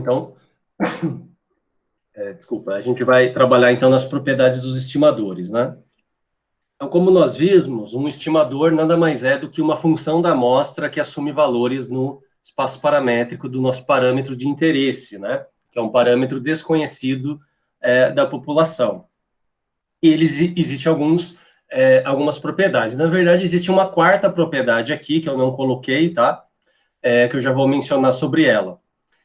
Então, desculpa, a gente vai trabalhar então nas propriedades dos estimadores, né? Então, como nós vimos, um estimador nada mais é do que uma função da amostra que assume valores no espaço paramétrico do nosso parâmetro de interesse, né? Que é um parâmetro desconhecido da população. E existe algumas propriedades. Na verdade, existe uma quarta propriedade aqui que eu não coloquei, tá? Que eu já vou mencionar sobre ela.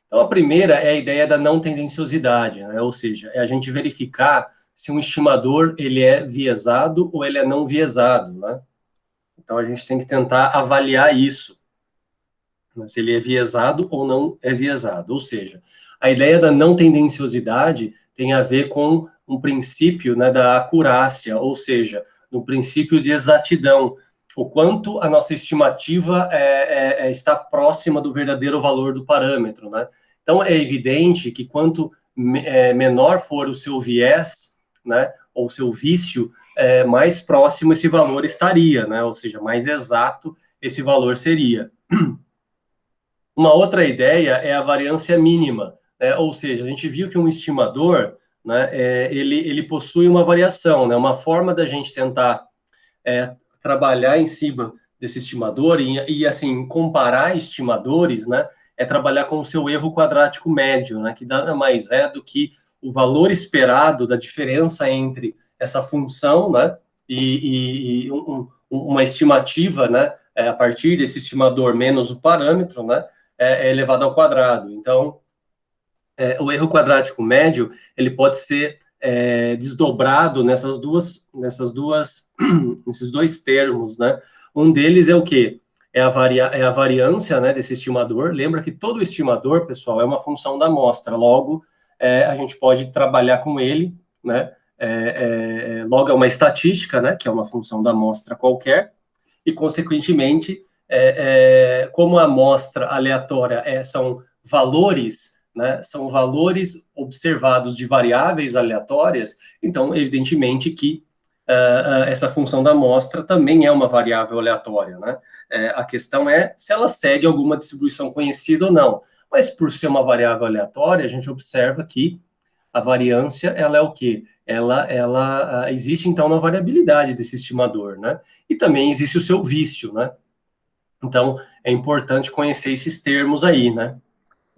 Então, a primeira é a ideia da não tendenciosidade, né? Ou seja, é a gente verificar se um estimador ele é viesado ou ele é não viesado, né? Então, a gente tem que tentar avaliar isso, né? Se ele é viesado ou não é viesado. Ou seja, a ideia da não tendenciosidade tem a ver com um princípio, né, da acurácia, ou seja, no princípio de exatidão, o quanto a nossa estimativa está próxima do verdadeiro valor do parâmetro, né? Então, é evidente que quanto menor for o seu viés, né, ou o seu vício, mais próximo esse valor estaria, né? Ou seja, mais exato esse valor seria. Uma outra ideia é a variância mínima, né? Ou seja, a gente viu que um estimador, né, ele possui uma variação, né? Uma forma da gente tentar trabalhar em cima desse estimador e assim, comparar estimadores, né, é trabalhar com o seu erro quadrático médio, né, que nada mais é do que o valor esperado da diferença entre essa função, né, e uma estimativa, né, a partir desse estimador menos o parâmetro, né, é elevado ao quadrado. Então, o erro quadrático médio ele pode ser desdobrado nesses dois termos, né? Um deles é o quê? É a variância, né, desse estimador. Lembra que todo estimador, pessoal, é uma função da amostra. Logo, a gente pode trabalhar com ele, né? Logo, é uma estatística, né, que é uma função da amostra qualquer, e, consequentemente, como a amostra aleatória são valores, né, são valores observados de variáveis aleatórias, então, evidentemente que essa função da amostra também é uma variável aleatória, né? A questão é se ela segue alguma distribuição conhecida ou não. Mas por ser uma variável aleatória, a gente observa que a variância, ela é o quê? Ela existe, então, na variabilidade desse estimador, né? E também existe o seu vício, né? Então, é importante conhecer esses termos aí, né?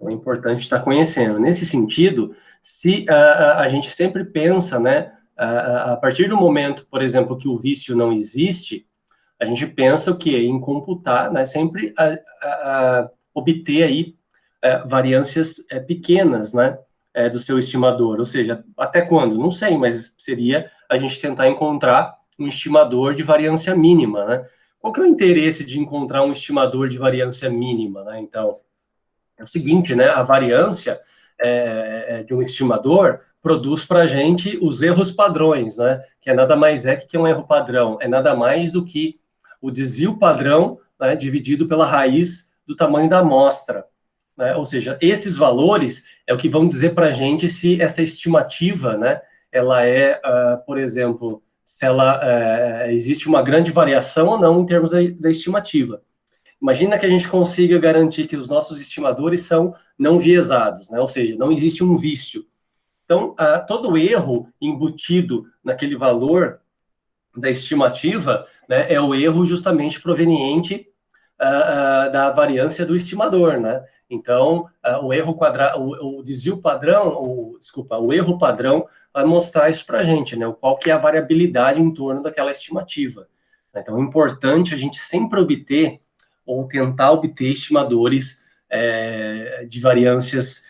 É importante estar conhecendo. Nesse sentido, se a gente sempre pensa, né, a partir do momento, por exemplo, que o vício não existe, a gente pensa o quê? Em computar, né, sempre obter aí variâncias pequenas, né, do seu estimador. Ou seja, até quando? Não sei, mas seria a gente tentar encontrar um estimador de variância mínima, né? Qual que é o interesse de encontrar um estimador de variância mínima, né? Então, é o seguinte, né? A variância de um estimador produz para a gente os erros padrões, né? Que é nada mais que é um erro padrão? É nada mais do que o desvio padrão, né, dividido pela raiz do tamanho da amostra, né? Ou seja, esses valores é o que vão dizer para a gente se essa estimativa, né, ela por exemplo, se ela existe uma grande variação ou não em termos da estimativa. Imagina que a gente consiga garantir que os nossos estimadores são não viesados, né? Ou seja, não existe um vício. Então, todo erro embutido naquele valor da estimativa, né, é o erro justamente proveniente da variância do estimador, né? Então, o erro o desvio padrão, o erro padrão vai mostrar isso para a gente, né? Qual que é a variabilidade em torno daquela estimativa. Então, é importante a gente sempre obter ou tentar obter estimadores de variâncias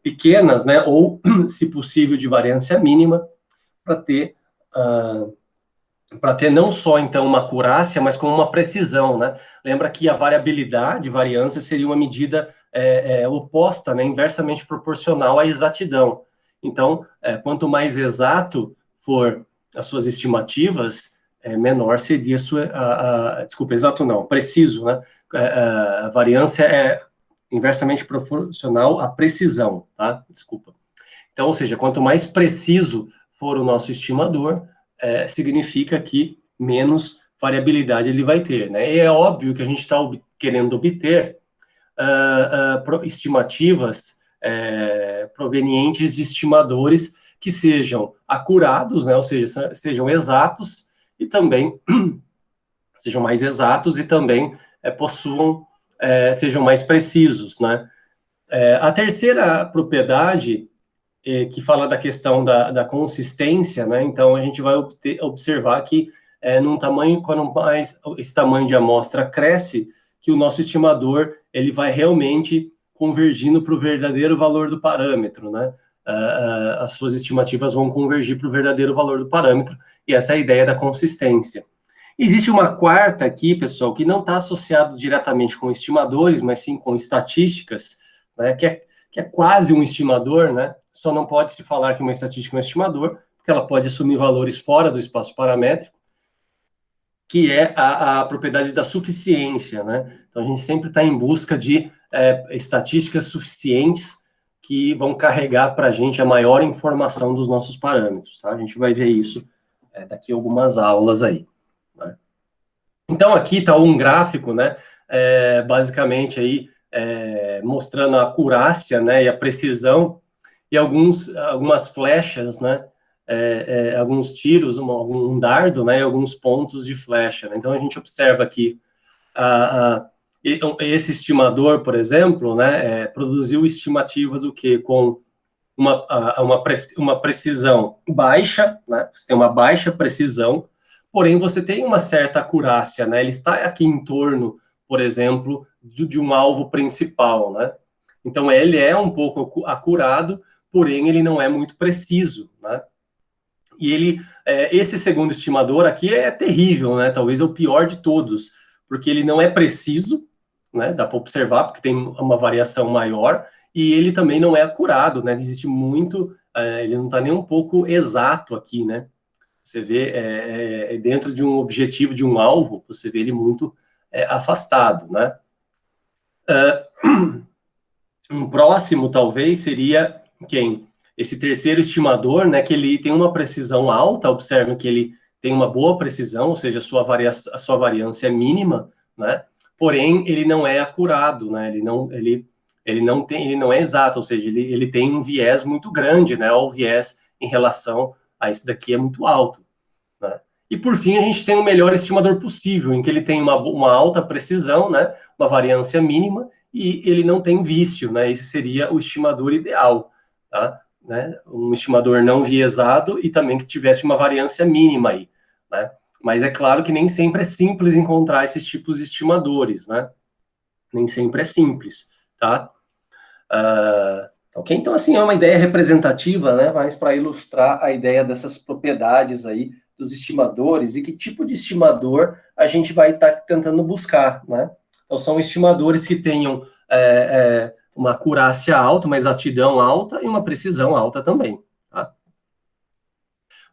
pequenas, né? Ou, se possível, de variância mínima, para ter não só, então, uma acurácia, mas como uma precisão, né? Lembra que a variabilidade, variância, seria uma medida oposta, né? Inversamente proporcional à exatidão. Então, quanto mais exato for as suas estimativas, menor seria a sua... desculpa, exato não, preciso, né? A variância é inversamente proporcional à precisão, tá? Desculpa. Então, ou seja, quanto mais preciso for o nosso estimador, significa que menos variabilidade ele vai ter, né? E é óbvio que a gente está querendo obter estimativas provenientes de estimadores que sejam acurados, né, ou seja, sejam exatos e também sejam mais exatos e também possuam, sejam mais precisos, né? A terceira propriedade que fala da questão da consistência, né? Então, a gente vai observar que num tamanho, quanto mais esse tamanho de amostra cresce, que o nosso estimador ele vai realmente convergindo para o verdadeiro valor do parâmetro, né? As suas estimativas vão convergir para o verdadeiro valor do parâmetro, e essa é a ideia da consistência. Existe uma quarta aqui, pessoal, que não está associado diretamente com estimadores, mas sim com estatísticas, né? Que é quase um estimador, né? Só não pode se falar que uma estatística é um estimador, porque ela pode assumir valores fora do espaço paramétrico, que é a propriedade da suficiência, né? Então, a gente sempre está em busca de estatísticas suficientes que vão carregar para a gente a maior informação dos nossos parâmetros, tá? A gente vai ver isso daqui a algumas aulas aí, né? Então, aqui está um gráfico, né? Basicamente aí mostrando a acurácia, né, e a precisão e algumas flechas, né? Alguns tiros, um dardo, né, e alguns pontos de flecha, né? Então, a gente observa aqui esse estimador, por exemplo, né, produziu estimativas o quê? Com uma precisão baixa, né? Você tem uma baixa precisão, porém você tem uma certa acurácia, né? Ele está aqui em torno, por exemplo, de um alvo principal, né? Então, ele é um pouco acurado, porém ele não é muito preciso, né? E esse segundo estimador aqui é terrível, né? Talvez é o pior de todos, porque ele não é preciso, né? Dá para observar, porque tem uma variação maior, e ele também não é acurado, né? Existe muito, ele não está nem um pouco exato aqui, né? Você vê dentro de um objetivo, de um alvo, você vê ele muito afastado, né? Um próximo, talvez, seria quem? Esse terceiro estimador, né, que ele tem uma precisão alta, observem que ele tem uma boa precisão, ou seja, a sua variância é mínima, né? Porém, ele não é acurado, né? Ele não é exato, ou seja, ele tem um viés muito grande, né? O viés em relação a isso daqui é muito alto, né? E por fim, a gente tem o melhor estimador possível, em que ele tem uma alta precisão, né? Uma variância mínima, e ele não tem vício, né? Esse seria o estimador ideal, tá? Né? Um estimador não viesado e também que tivesse uma variância mínima aí, né? Mas é claro que nem sempre é simples encontrar esses tipos de estimadores, né? Nem sempre é simples, tá? Ok? Então, assim, é uma ideia representativa, né? Mas para ilustrar a ideia dessas propriedades aí dos estimadores e que tipo de estimador a gente vai estar tentando buscar, né? Então, são estimadores que tenham uma acurácia alta, uma exatidão alta e uma precisão alta também, tá?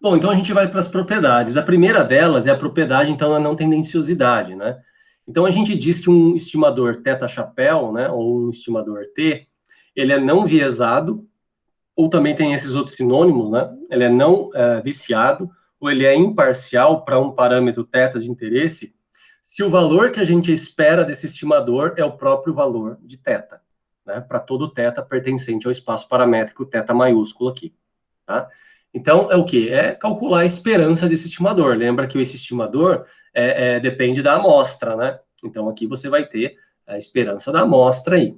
Bom, então a gente vai para as propriedades. A primeira delas é a propriedade, então, da não tendenciosidade, né? Então, a gente diz que um estimador θ-chapéu, né, ou um estimador T, ele é não viesado, ou também tem esses outros sinônimos, né? Ele é não viciado, ou ele é imparcial para um parâmetro θ de interesse, se o valor que a gente espera desse estimador é o próprio valor de θ, né? Para todo θ pertencente ao espaço paramétrico θ maiúsculo aqui, tá? Então, é o quê? É calcular a esperança desse estimador. Lembra que esse estimador depende da amostra, né? Então, aqui você vai ter a esperança da amostra aí,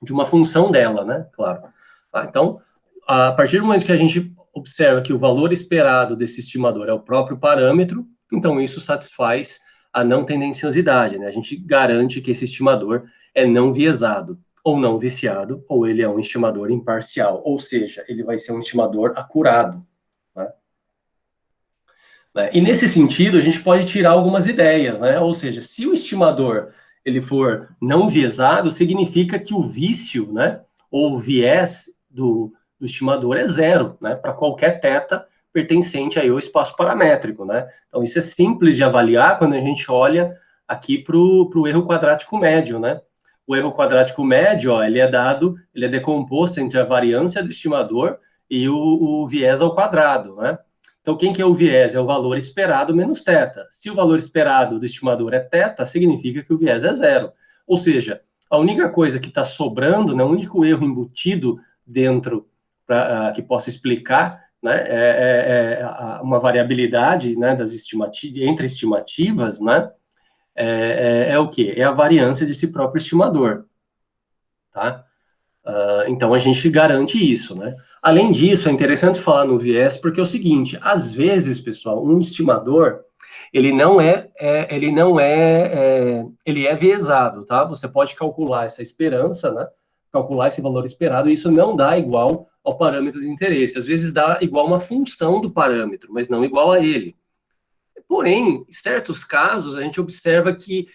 de uma função dela, né? Claro. Tá? Então, a partir do momento que a gente observa que o valor esperado desse estimador é o próprio parâmetro, então isso satisfaz a não tendenciosidade, né? A gente garante que esse estimador é não viesado, ou não viciado, ou ele é um estimador imparcial, ou seja, ele vai ser um estimador acurado, né? E nesse sentido, a gente pode tirar algumas ideias, né? Ou seja, se o estimador ele for não viesado, significa que o vício, né, ou o viés do estimador é zero, né, para qualquer θ pertencente aí ao espaço paramétrico, né? Então, isso é simples de avaliar quando a gente olha aqui para o erro quadrático médio, né? O erro quadrático médio, ó, ele é decomposto entre a variância do estimador e o viés ao quadrado, né? Então, quem que é o viés? É o valor esperado menos θ. Se o valor esperado do estimador é θ, significa que o viés é zero. Ou seja, a única coisa que está sobrando, né, o único erro embutido dentro que possa explicar, né, uma variabilidade, né, entre estimativas, né, é o quê? É a variância desse próprio estimador, tá? Então, a gente garante isso, né? Além disso, é interessante falar no viés, porque é o seguinte, às vezes, pessoal, um estimador, ele é viesado, tá? Você pode calcular essa esperança, né? Calcular esse valor esperado, e isso não dá igual ao parâmetro de interesse. Às vezes dá igual uma função do parâmetro, mas não igual a ele. Porém, em certos casos, a gente observa que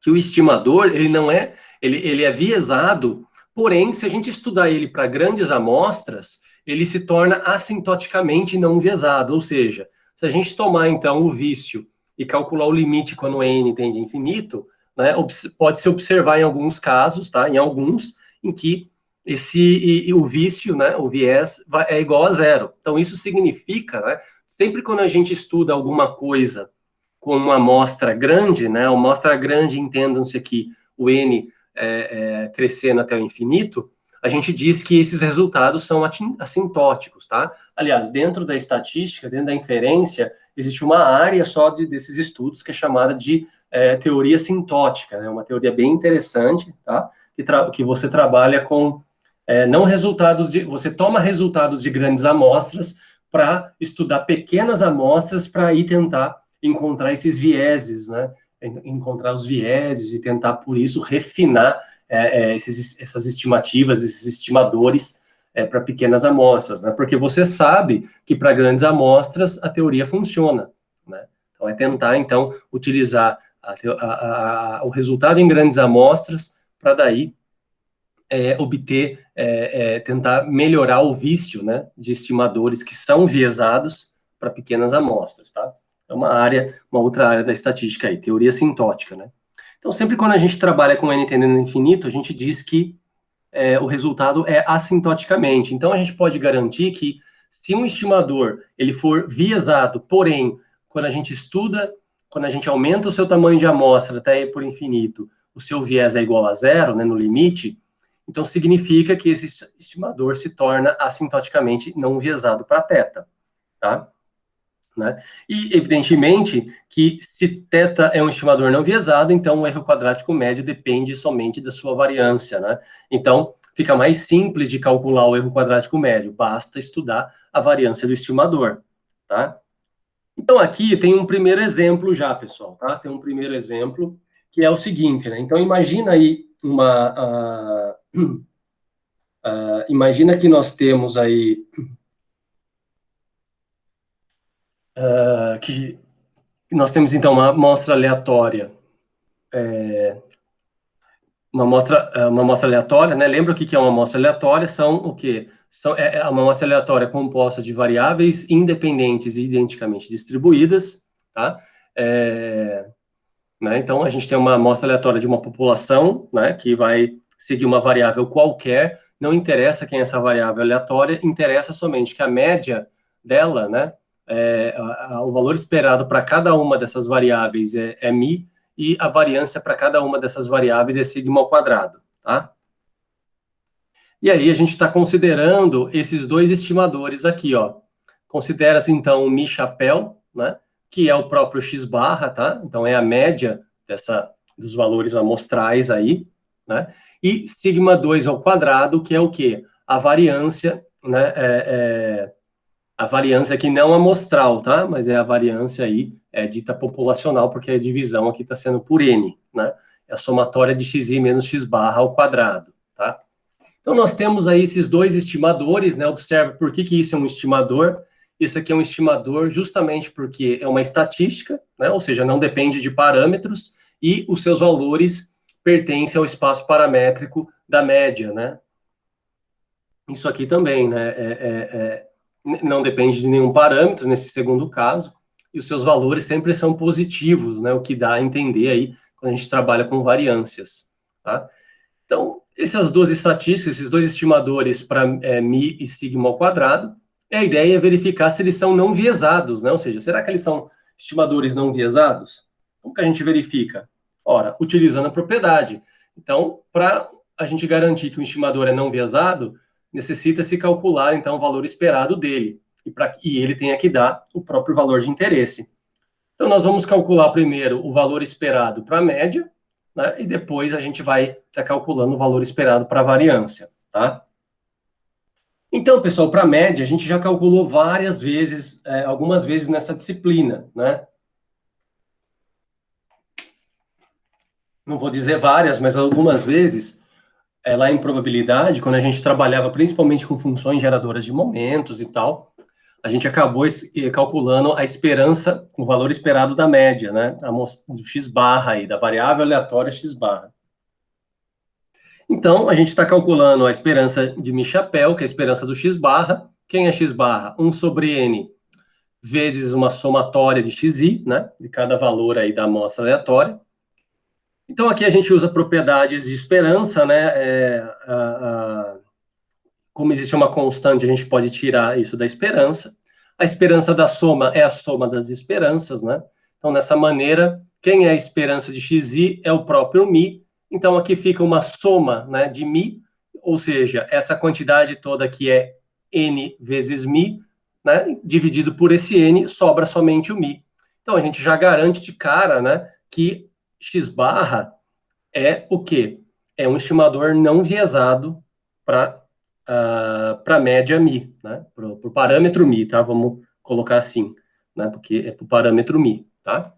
o estimador, ele é viesado, porém, se a gente estudar ele para grandes amostras, ele se torna assintoticamente não viesado, ou seja, se a gente tomar, então, o vício e calcular o limite quando n tende a infinito, né, pode-se observar em alguns casos, tá, em alguns, em que o vício, né, o viés, é igual a zero. Então, isso significa, né, sempre quando a gente estuda alguma coisa com uma amostra grande, né? Uma amostra grande, entendam-se aqui o n crescendo até o infinito, a gente diz que esses resultados são assintóticos, tá? Aliás, dentro da estatística, dentro da inferência, existe uma área só desses estudos que é chamada de teoria sintótica, né? Uma teoria bem interessante, tá? Que você trabalha com não resultados você toma resultados de grandes amostras para estudar pequenas amostras para ir tentar encontrar esses vieses, né? Encontrar os vieses e tentar, por isso, refinar essas estimativas, esses estimadores para pequenas amostras, né? Porque você sabe que para grandes amostras a teoria funciona, né? Então, é tentar, então, utilizar o resultado em grandes amostras para daí obter, tentar melhorar o vício, né, de estimadores que são viesados para pequenas amostras, tá? É uma outra área da estatística aí, teoria sintótica, né? Então, sempre quando a gente trabalha com n tendendo ao infinito, a gente diz que o resultado é assintoticamente. Então, a gente pode garantir que se um estimador ele for viesado, porém, quando a gente estuda, quando a gente aumenta o seu tamanho de amostra até por infinito, o seu viés é igual a zero, né, no limite, então significa que esse estimador se torna assintoticamente não viesado para θ, tá? Né? E, evidentemente, que se θ é um estimador não viesado, então o erro quadrático médio depende somente da sua variância, né? Então, fica mais simples de calcular o erro quadrático médio, basta estudar a variância do estimador, tá? Então, aqui tem um primeiro exemplo já, pessoal, tá? Tem um primeiro exemplo, que é o seguinte, né? Então, imagina aí imagina que nós temos aí que nós temos, então, uma amostra aleatória. Uma amostra aleatória, né? Lembra o que é uma amostra aleatória? São o quê? Uma amostra aleatória composta de variáveis independentes e identicamente distribuídas, tá? Né? Então, a gente tem uma amostra aleatória de uma população, né? Que vai seguir uma variável qualquer, não interessa quem é essa variável aleatória, interessa somente que a média dela, né? O valor esperado para cada uma dessas variáveis é mi, e a variância para cada uma dessas variáveis é sigma ao quadrado, tá? E aí a gente está considerando esses dois estimadores aqui, ó. Considera-se, então, o mi chapéu, né? Que é o próprio x barra, tá? Então, é a média dos valores amostrais aí, né? E sigma 2 ao quadrado, que é o quê? A variância, né? A variância aqui não amostral, tá? Mas é a variância aí dita populacional, porque a divisão aqui está sendo por n, né? É a somatória de xi menos x barra ao quadrado, tá? Então, nós temos aí esses dois estimadores, né? Observe por que isso é um estimador. Isso aqui é um estimador justamente porque é uma estatística, né? Ou seja, não depende de parâmetros e os seus valores pertencem ao espaço paramétrico da média, né? Isso aqui também, né? Não depende de nenhum parâmetro nesse segundo caso, e os seus valores sempre são positivos, né? O que dá a entender aí quando a gente trabalha com variâncias, tá? Então, essas duas estatísticas, esses dois estimadores para mi e sigma ao quadrado, a ideia é verificar se eles são não viesados, né? Ou seja, será que eles são estimadores não viesados? Como que a gente verifica? Ora, utilizando a propriedade. Então, para a gente garantir que o estimador é não viesado, necessita-se calcular, então, o valor esperado dele. E ele tem que dar o próprio valor de interesse. Então, nós vamos calcular primeiro o valor esperado para a média, né? E depois a gente vai estar calculando o valor esperado para a variância, tá? Então, pessoal, para a média, a gente já calculou várias vezes, algumas vezes nessa disciplina, né? Não vou dizer várias, mas algumas vezes, lá em probabilidade, quando a gente trabalhava principalmente com funções geradoras de momentos e tal, a gente acabou calculando a esperança, o valor esperado da média, né? Do x barra aí, da variável aleatória x barra. Então, a gente está calculando a esperança de Michapel, que é a esperança do x barra. Quem é x barra? 1 sobre n vezes uma somatória de xi, né? De cada valor aí da amostra aleatória. Então, aqui a gente usa propriedades de esperança, né? Como existe uma constante, a gente pode tirar isso da esperança. A esperança da soma é a soma das esperanças, né? Então, dessa maneira, quem é a esperança de xi é o próprio mi. Então, aqui fica uma soma, né, de mi, ou seja, essa quantidade toda aqui é n vezes mi, né, dividido por esse n, sobra somente o mi. Então, a gente já garante de cara, né, que x barra é o quê? É um estimador não viesado para a média mi, né? Para o parâmetro mi, tá? Vamos colocar assim, né? Porque é para o parâmetro mi, tá?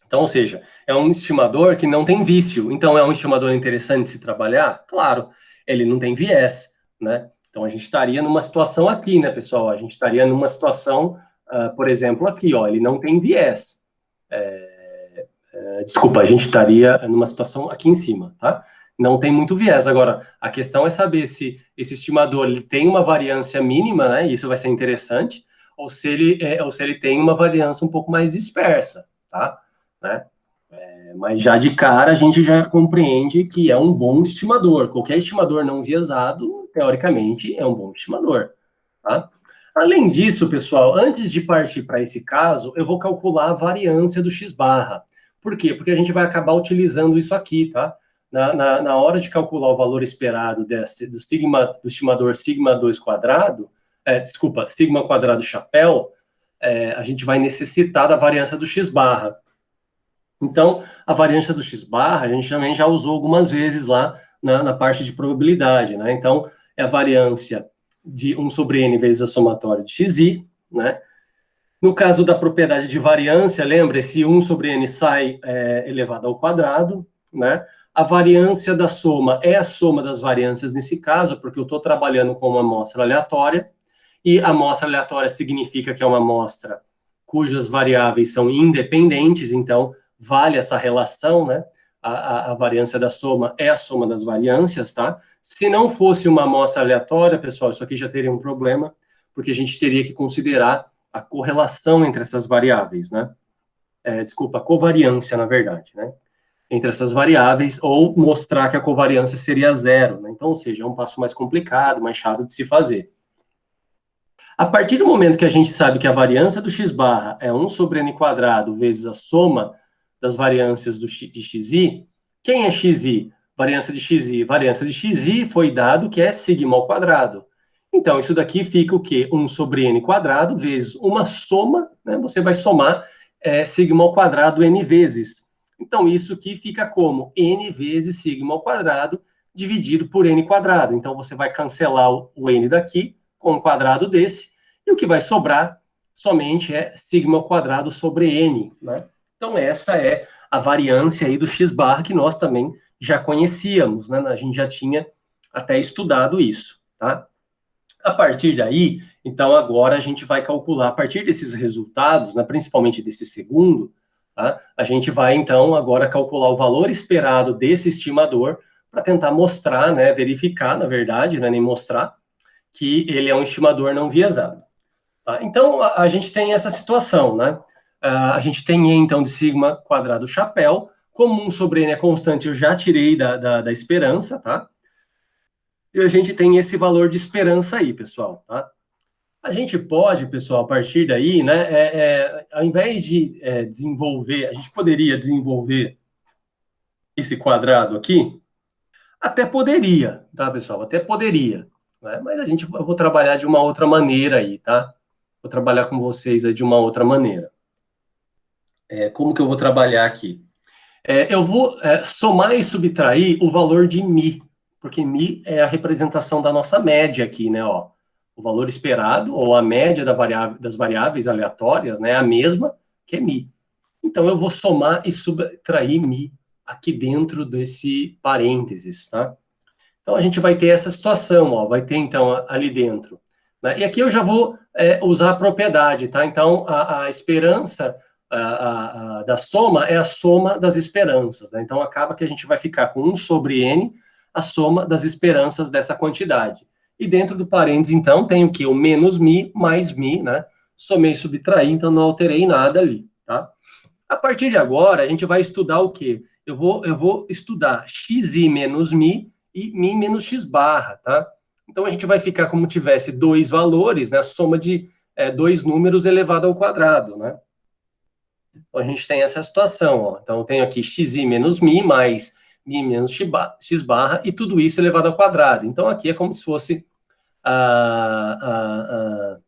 Então, ou seja, é um estimador que não tem vício. Então, é um estimador interessante de se trabalhar? Claro, ele não tem viés, né? Então, a gente estaria numa situação aqui, né, pessoal? A gente estaria numa situação, por exemplo, aqui, ó, ele não tem viés. Desculpa, a gente estaria numa situação aqui em cima, tá? Não tem muito viés. Agora, a questão é saber se esse estimador ele tem uma variância mínima, né? E isso vai ser interessante, ou se ele tem uma variância um pouco mais dispersa, tá? Né? Mas já de cara a gente já compreende que é um bom estimador. Qualquer estimador não viesado, teoricamente, é um bom estimador, tá? Além disso, pessoal, antes de partir para esse caso, eu vou calcular a variância do x barra. Por quê? Porque a gente vai acabar utilizando isso aqui, tá? Na hora de calcular o valor esperado do estimador sigma 2 quadrado, desculpa, sigma quadrado chapéu, a gente vai necessitar da variância do x barra. Então, a variância do x barra, a gente também já usou algumas vezes lá na parte de probabilidade, né? Então, é a variância de 1 sobre n vezes a somatória de xi, né? No caso da propriedade de variância, lembra, esse 1 sobre n sai elevado ao quadrado, né? A variância da soma é a soma das variâncias nesse caso, porque eu estou trabalhando com uma amostra aleatória, e a amostra aleatória significa que é uma amostra cujas variáveis são independentes, então vale essa relação, né? A variância da soma é a soma das variâncias, tá? Se não fosse uma amostra aleatória, pessoal, isso aqui já teria um problema, porque a gente teria que considerar a correlação entre essas variáveis, né? Desculpa, a covariância, na verdade, né? Entre essas variáveis, ou mostrar que a covariância seria zero, né? Então, ou seja, é um passo mais complicado, mais chato de se fazer. A partir do momento que a gente sabe que a variância do x barra é 1 sobre n quadrado vezes a soma das variâncias de xi, quem é xi? Variância de xi. Variância de xi foi dado que é sigma ao quadrado. Então, isso daqui fica o quê? 1 sobre n quadrado vezes uma soma, né? Você vai somar sigma ao quadrado n vezes. Então, isso aqui fica como n vezes sigma ao quadrado dividido por n quadrado. Então, você vai cancelar o n daqui com um quadrado desse, e o que vai sobrar somente é sigma ao quadrado sobre n, né? Então, essa é a variância aí do x barra que nós também já conhecíamos, né? A gente já tinha até estudado isso, tá? A partir daí, então, agora a gente vai calcular, a partir desses resultados, né, principalmente desse segundo, tá? A gente vai, então, agora calcular o valor esperado desse estimador para tentar mostrar, né, verificar, na verdade, né, nem mostrar, que ele é um estimador não viesado. Tá? Então, a gente tem essa situação, né? A gente tem E, então, de sigma quadrado chapéu, como 1 sobre n é constante, eu já tirei da esperança, tá? E a gente tem esse valor de esperança aí, pessoal, tá? A gente pode, pessoal, a partir daí, né, ao invés de desenvolver, a gente poderia desenvolver esse quadrado aqui? Até poderia, tá, pessoal? Até poderia, né? Mas eu vou trabalhar de uma outra maneira aí, tá? Vou trabalhar com vocês aí de uma outra maneira. Como que eu vou trabalhar aqui? Eu vou somar e subtrair o valor de mi, porque mi é a representação da nossa média aqui, né? Ó, o valor esperado, ou a média das variáveis aleatórias, né? É a mesma que é mi. Então, eu vou somar e subtrair mi aqui dentro desse parênteses, tá? Então, a gente vai ter essa situação, ó, vai ter, então, ali dentro. Né? E aqui eu já vou usar a propriedade, tá? Então, a esperança da soma é a soma das esperanças, né? Então, acaba que a gente vai ficar com 1 sobre n, a soma das esperanças dessa quantidade. E dentro do parênteses, então, tem o quê? O menos mi mais mi, né? Somei e subtraí, então não alterei nada ali, tá? A partir de agora, a gente vai estudar o quê? Eu vou estudar xi menos mi e mi menos x barra, tá? Então, a gente vai ficar como tivesse dois valores, né? Soma de dois números elevado ao quadrado, né? Então, a gente tem essa situação, ó. Então, eu tenho aqui xi menos mi mais mi menos x barra e tudo isso elevado ao quadrado. Então, aqui é como se fosse a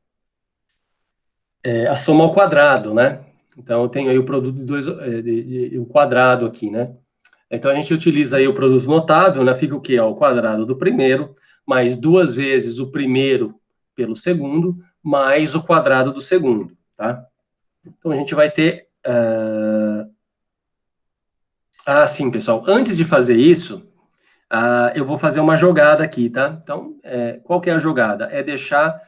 soma ao quadrado, né? Então, eu tenho aí o produto de dois, o quadrado aqui, né? Então, a gente utiliza aí o produto notável, né? Fica o quê? Ó, o quadrado do primeiro, mais duas vezes o primeiro pelo segundo, mais o quadrado do segundo, tá? Então, a gente vai ter... sim, pessoal. Antes de fazer isso, eu vou fazer uma jogada aqui, tá? Então, qual que é a jogada? É deixar...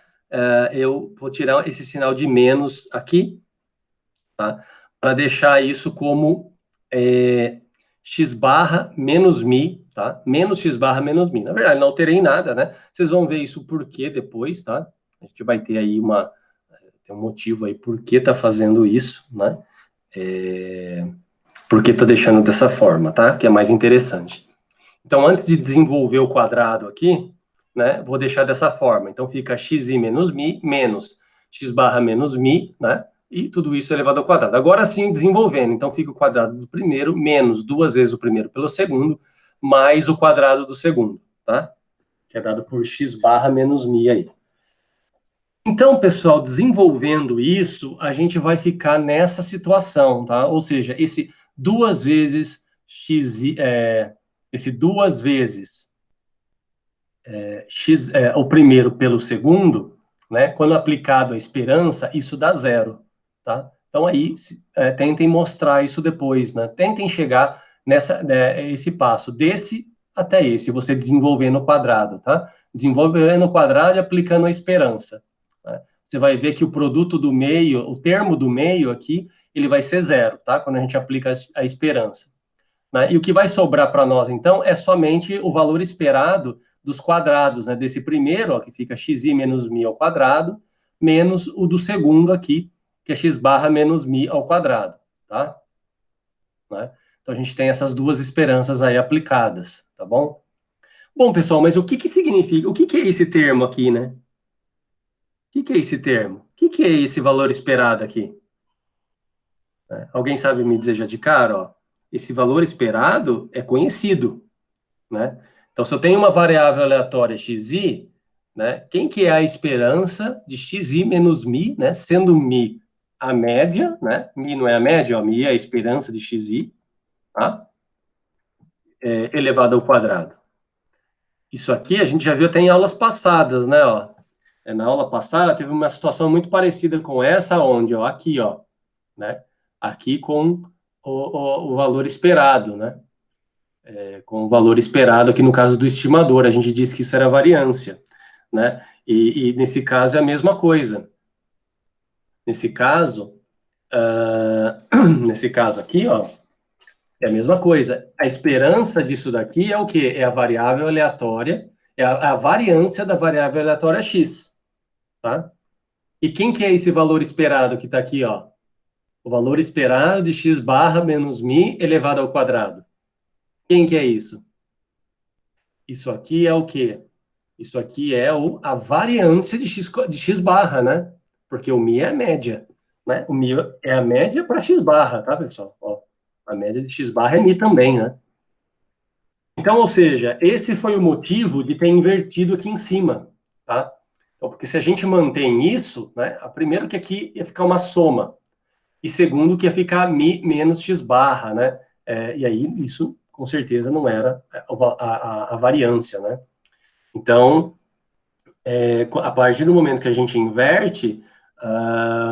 eu vou tirar esse sinal de menos aqui, tá? Para deixar isso como x barra menos mi, tá? Menos x barra menos mi. Na verdade, não alterei nada, né? Vocês vão ver isso por quê depois, tá? A gente vai ter aí tem um motivo aí por que tá fazendo isso, né? Por que tá deixando dessa forma, tá? Que é mais interessante. Então, antes de desenvolver o quadrado aqui, né? Vou deixar dessa forma. Então, fica xi menos mi menos x barra menos mi, né? E tudo isso elevado ao quadrado. Agora sim, desenvolvendo. Então, fica o quadrado do primeiro menos duas vezes o primeiro pelo segundo, mais o quadrado do segundo, tá? Que é dado por x barra menos mi aí. Então, pessoal, desenvolvendo isso, a gente vai ficar nessa situação, tá? Ou seja, esse duas vezes x, esse duas vezes x, o primeiro pelo segundo, né? Quando aplicado a esperança, isso dá zero, tá? Então aí tentem mostrar isso depois, né? Tentem chegar esse passo desse até esse, você desenvolvendo o quadrado, tá? Desenvolvendo o quadrado e aplicando a esperança, né? Você vai ver que o produto do meio, o termo do meio aqui, ele vai ser zero, tá? Quando a gente aplica a esperança, né? E o que vai sobrar para nós, então, é somente o valor esperado dos quadrados, né? Desse primeiro, ó, que fica xi menos mi ao quadrado, menos o do segundo aqui, que é x barra menos mi ao quadrado, tá? Né? Então, a gente tem essas duas esperanças aí aplicadas, tá bom? Bom, pessoal, mas o que significa, o que é esse termo aqui, né? O que é esse termo? O que é esse valor esperado aqui? Alguém sabe me dizer já de cara, ó? Esse valor esperado é conhecido, né? Então, se eu tenho uma variável aleatória xi, né, quem que é a esperança de xi menos mi, né, sendo mi a média, né, mi não é a média, ó, mi é a esperança de xi, tá, elevado ao quadrado. Isso aqui a gente já viu até em aulas passadas, né, ó. Na aula passada teve uma situação muito parecida com essa, onde, ó, aqui, ó, né, aqui com o valor esperado, né, com o valor esperado aqui no caso do estimador, a gente disse que isso era variância, né? E nesse caso é a mesma coisa. Nesse caso, nesse caso aqui, ó, é a mesma coisa. A esperança disso daqui é o quê? É a variável aleatória, é a variância da variável aleatória x, tá? E quem que é esse valor esperado que está aqui, ó? O valor esperado de x barra menos mi elevado ao quadrado. Quem que é isso? Isso aqui é o quê? Isso aqui é a variância de x barra, né? Porque o mi é a média, né? O mi é a média para x barra, tá, pessoal? Ó, a média de x barra é mi também, né? Então, ou seja, esse foi o motivo de ter invertido aqui em cima, tá? Então, porque se a gente mantém isso, né, primeiro que aqui ia ficar uma soma, e segundo que ia ficar mi menos x barra, né? E aí isso com certeza não era a variância, né? Então, a partir do momento que a gente inverte,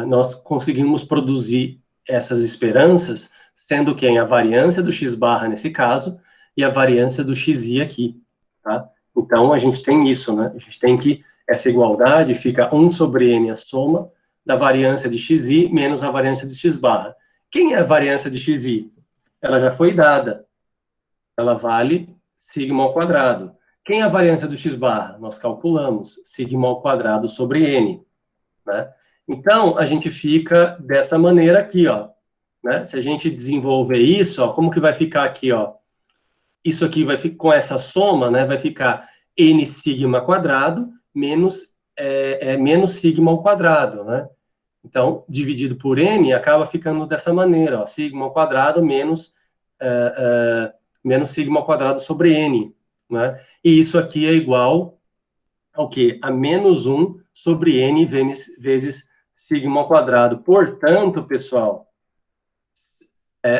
nós conseguimos produzir essas esperanças, sendo quem? A variância do x barra nesse caso e a variância do xi aqui, tá? Então, a gente tem isso, né? A gente tem que essa igualdade fica 1 sobre n a soma da variância de xi menos a variância de x barra. Quem é a variância de xi? Ela já foi dada. Ela vale sigma ao quadrado. Quem é a variância do x barra? Nós calculamos sigma ao quadrado sobre n, né? Então, a gente fica dessa maneira aqui, ó, né? Se a gente desenvolver isso, ó, como que vai ficar aqui, ó? Isso aqui vai ficar com essa soma, né? Vai ficar n sigma quadrado menos sigma ao quadrado, né? Então, dividido por n, acaba ficando dessa maneira, ó, sigma ao quadrado menos sigma ao quadrado sobre n, né? E isso aqui é igual ao quê? A menos 1 sobre n vezes sigma ao quadrado. Portanto, pessoal,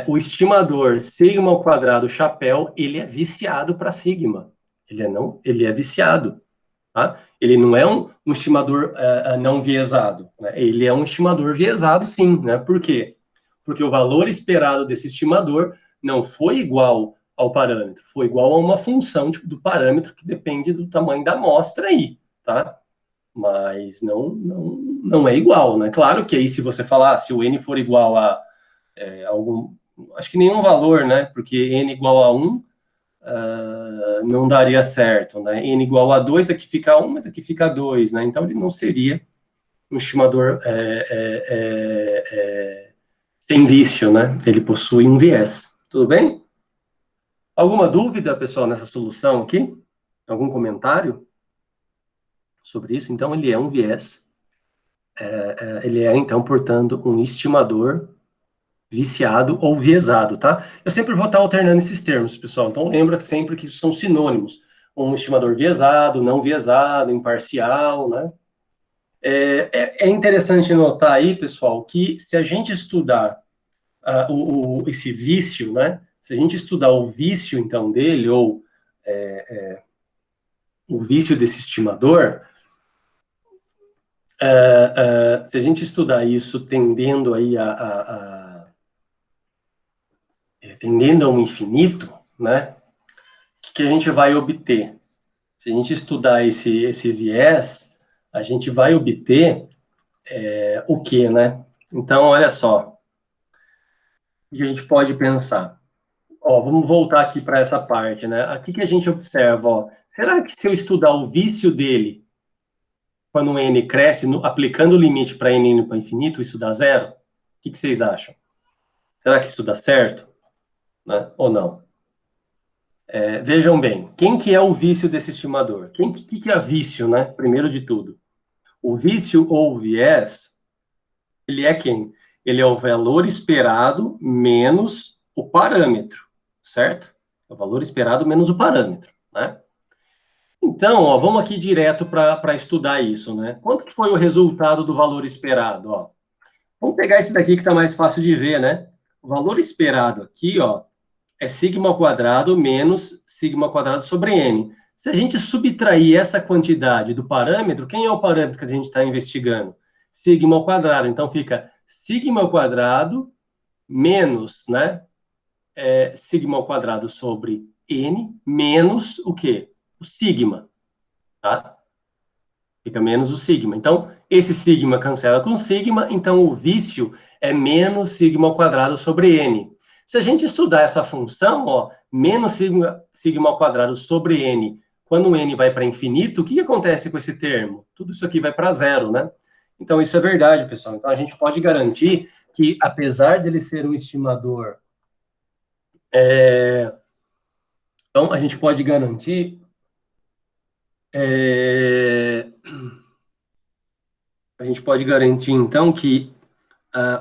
o estimador sigma ao quadrado chapéu, ele é viciado para sigma. Ele é viciado, tá? Ele não é um estimador não viesado, né? Ele é um estimador viesado, sim, né? Por quê? Porque o valor esperado desse estimador não foi igual ao parâmetro, foi igual a uma função do parâmetro que depende do tamanho da amostra aí, tá? Mas não é igual, né? Claro que aí se você falar, se o n for igual a algum, acho que nenhum valor, né? Porque n igual a 1 não daria certo, né? N igual a 2, aqui fica 1, mas aqui fica 2, né? Então ele não seria um estimador sem vício, né? Ele possui um viés. Tudo bem? Alguma dúvida, pessoal, nessa solução aqui? Algum comentário sobre isso? Então, ele é um viés. Ele é, então, portanto, um estimador viciado ou viesado, tá? Eu sempre vou estar alternando esses termos, pessoal. Então, lembra sempre que isso são sinônimos. Um estimador viesado, não viesado, imparcial, né? É interessante notar aí, pessoal, que se a gente estudar esse vício, né? Se a gente estudar o vício, então, dele, ou o vício desse estimador, se a gente estudar isso tendendo aí tendendo a um infinito, né? O que a gente vai obter? Se a gente estudar esse viés, a gente vai obter o quê, né? Então, olha só, o que a gente pode pensar. Ó, vamos voltar aqui para essa parte, né? Aqui que a gente observa, ó, será que se eu estudar o vício dele, quando o n cresce, aplicando o limite para n indo para infinito, isso dá zero? O que vocês acham? Será que isso dá certo? Né? Ou não? Vejam bem, quem que é o vício desse estimador? Que é vício, né? Primeiro de tudo. O vício ou o viés, ele é quem? Ele é o valor esperado menos o parâmetro, certo? É o valor esperado menos o parâmetro, né? Então, ó, vamos aqui direto para estudar isso, né? Quanto que foi o resultado do valor esperado, ó? Vamos pegar esse daqui que está mais fácil de ver, né? O valor esperado aqui, ó, é sigma ao quadrado menos sigma ao quadrado sobre n. Se a gente subtrair essa quantidade do parâmetro, quem é o parâmetro que a gente está investigando? Sigma ao quadrado. Então, fica sigma ao quadrado menos, né? Sigma ao quadrado sobre n menos o quê? O sigma, tá? Fica menos o sigma. Então, esse sigma cancela com sigma, então o vício é menos sigma ao quadrado sobre n. Se a gente estudar essa função, ó, menos sigma ao quadrado sobre n, quando o n vai para infinito, o que acontece com esse termo? Tudo isso aqui vai para zero, né? Então, isso é verdade, pessoal. Então, a gente pode garantir que, apesar dele ser um estimador, então, a gente pode garantir então, que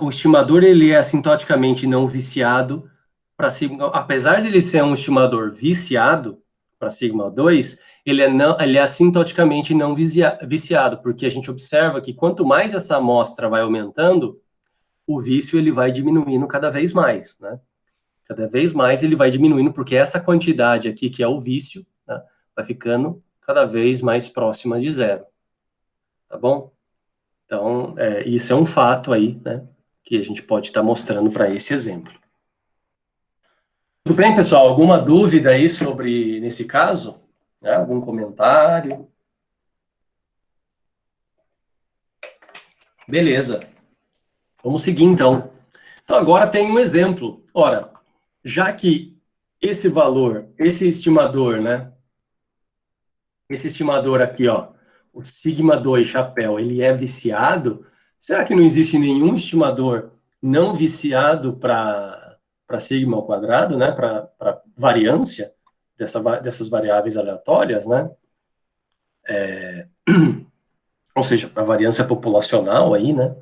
o estimador ele é assintoticamente não viciado para sigma, apesar de ele ser um estimador viciado para sigma 2, ele é assintoticamente não viciado, porque a gente observa que quanto mais essa amostra vai aumentando, o vício ele vai diminuindo cada vez mais, né? Cada vez mais ele vai diminuindo, porque essa quantidade aqui, que é o vício, né, vai ficando cada vez mais próxima de zero. Tá bom? Então, isso é um fato aí, né, que a gente pode estar mostrando para esse exemplo. Tudo bem, pessoal? Alguma dúvida aí sobre, nesse caso? Né? Algum comentário? Beleza. Vamos seguir, então. Então, agora tem um exemplo. Ora, já que esse valor, esse estimador, né? Esse estimador aqui, ó, o sigma 2 chapéu, ele é viciado? Será que não existe nenhum estimador não viciado para sigma ao quadrado, né? Para variância dessas variáveis aleatórias, né? Ou seja, para variância populacional aí, né?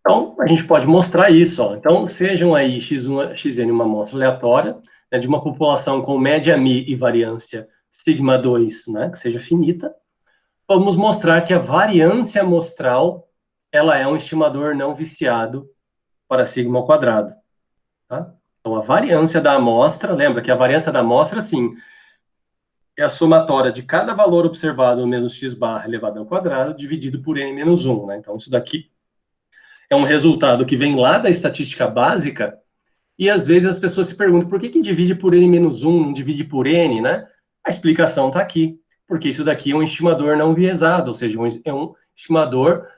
Então, a gente pode mostrar isso, ó. Então, sejam aí x1, xn uma amostra aleatória, né, de uma população com média μ e variância sigma 2, né, que seja finita, vamos mostrar que a variância amostral, ela é um estimador não viciado para sigma ao quadrado, tá? Então, a variância da amostra, lembra que a variância da amostra, sim, é a somatória de cada valor observado no mesmo x barra elevado ao quadrado, dividido por n menos 1, né? Então, isso daqui é um resultado que vem lá da estatística básica, e às vezes as pessoas se perguntam por que divide por n menos 1, não divide por n, né? A explicação está aqui, porque isso daqui é um estimador não viesado, ou seja, é um estimador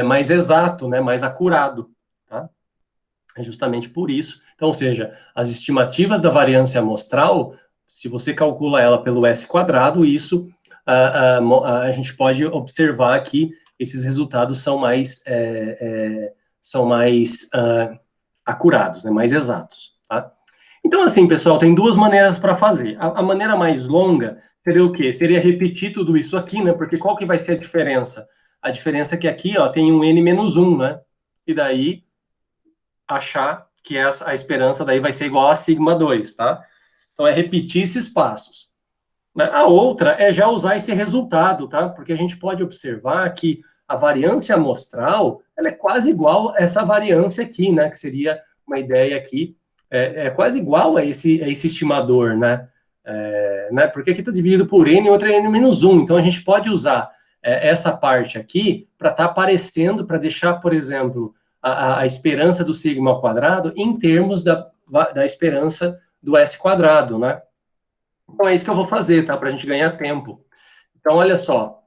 mais exato, né? Mais acurado, tá? É justamente por isso. Então, ou seja, as estimativas da variância amostral, se você calcula ela pelo S quadrado, isso a gente pode observar que esses resultados são mais acurados, né, mais exatos, tá? Então, assim, pessoal, tem duas maneiras para fazer. A maneira mais longa seria o quê? Seria repetir tudo isso aqui, né? Porque qual que vai ser a diferença? A diferença é que aqui, ó, tem um n menos 1, né? E daí, achar que a esperança daí vai ser igual a sigma 2, tá? Então, é repetir esses passos. A outra é já usar esse resultado, tá? Porque a gente pode observar que a variância amostral, ela é quase igual a essa variância aqui, né? Que seria uma ideia aqui, é quase igual a esse estimador, né? Porque aqui está dividido por n e outra é n menos 1. Então, a gente pode usar essa parte aqui para estar aparecendo, para deixar, por exemplo, a esperança do sigma ao quadrado em termos da esperança do S quadrado, né? Então, é isso que eu vou fazer, tá? Para a gente ganhar tempo. Então, olha só.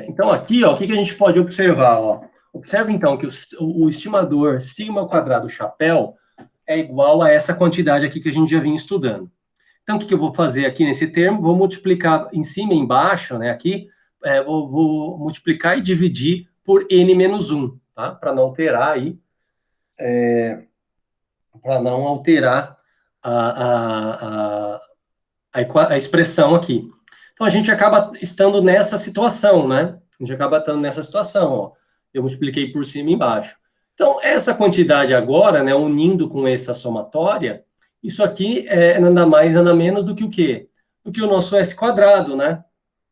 Então, aqui, ó, o que a gente pode observar? Ó? Observe, então, que o estimador sigma ao quadrado chapéu é igual a essa quantidade aqui que a gente já vinha estudando. Então, o que eu vou fazer aqui nesse termo? Vou multiplicar em cima e embaixo, né? Aqui, vou multiplicar e dividir por n menos 1, tá? Para não alterar aí, para não alterar a expressão aqui. Então, a gente acaba estando nessa situação, né? A gente acaba estando nessa situação, ó. Eu multipliquei por cima e embaixo. Então, essa quantidade agora, né, unindo com essa somatória, isso aqui é nada mais, nada menos do que o quê? Do que o nosso S quadrado, né?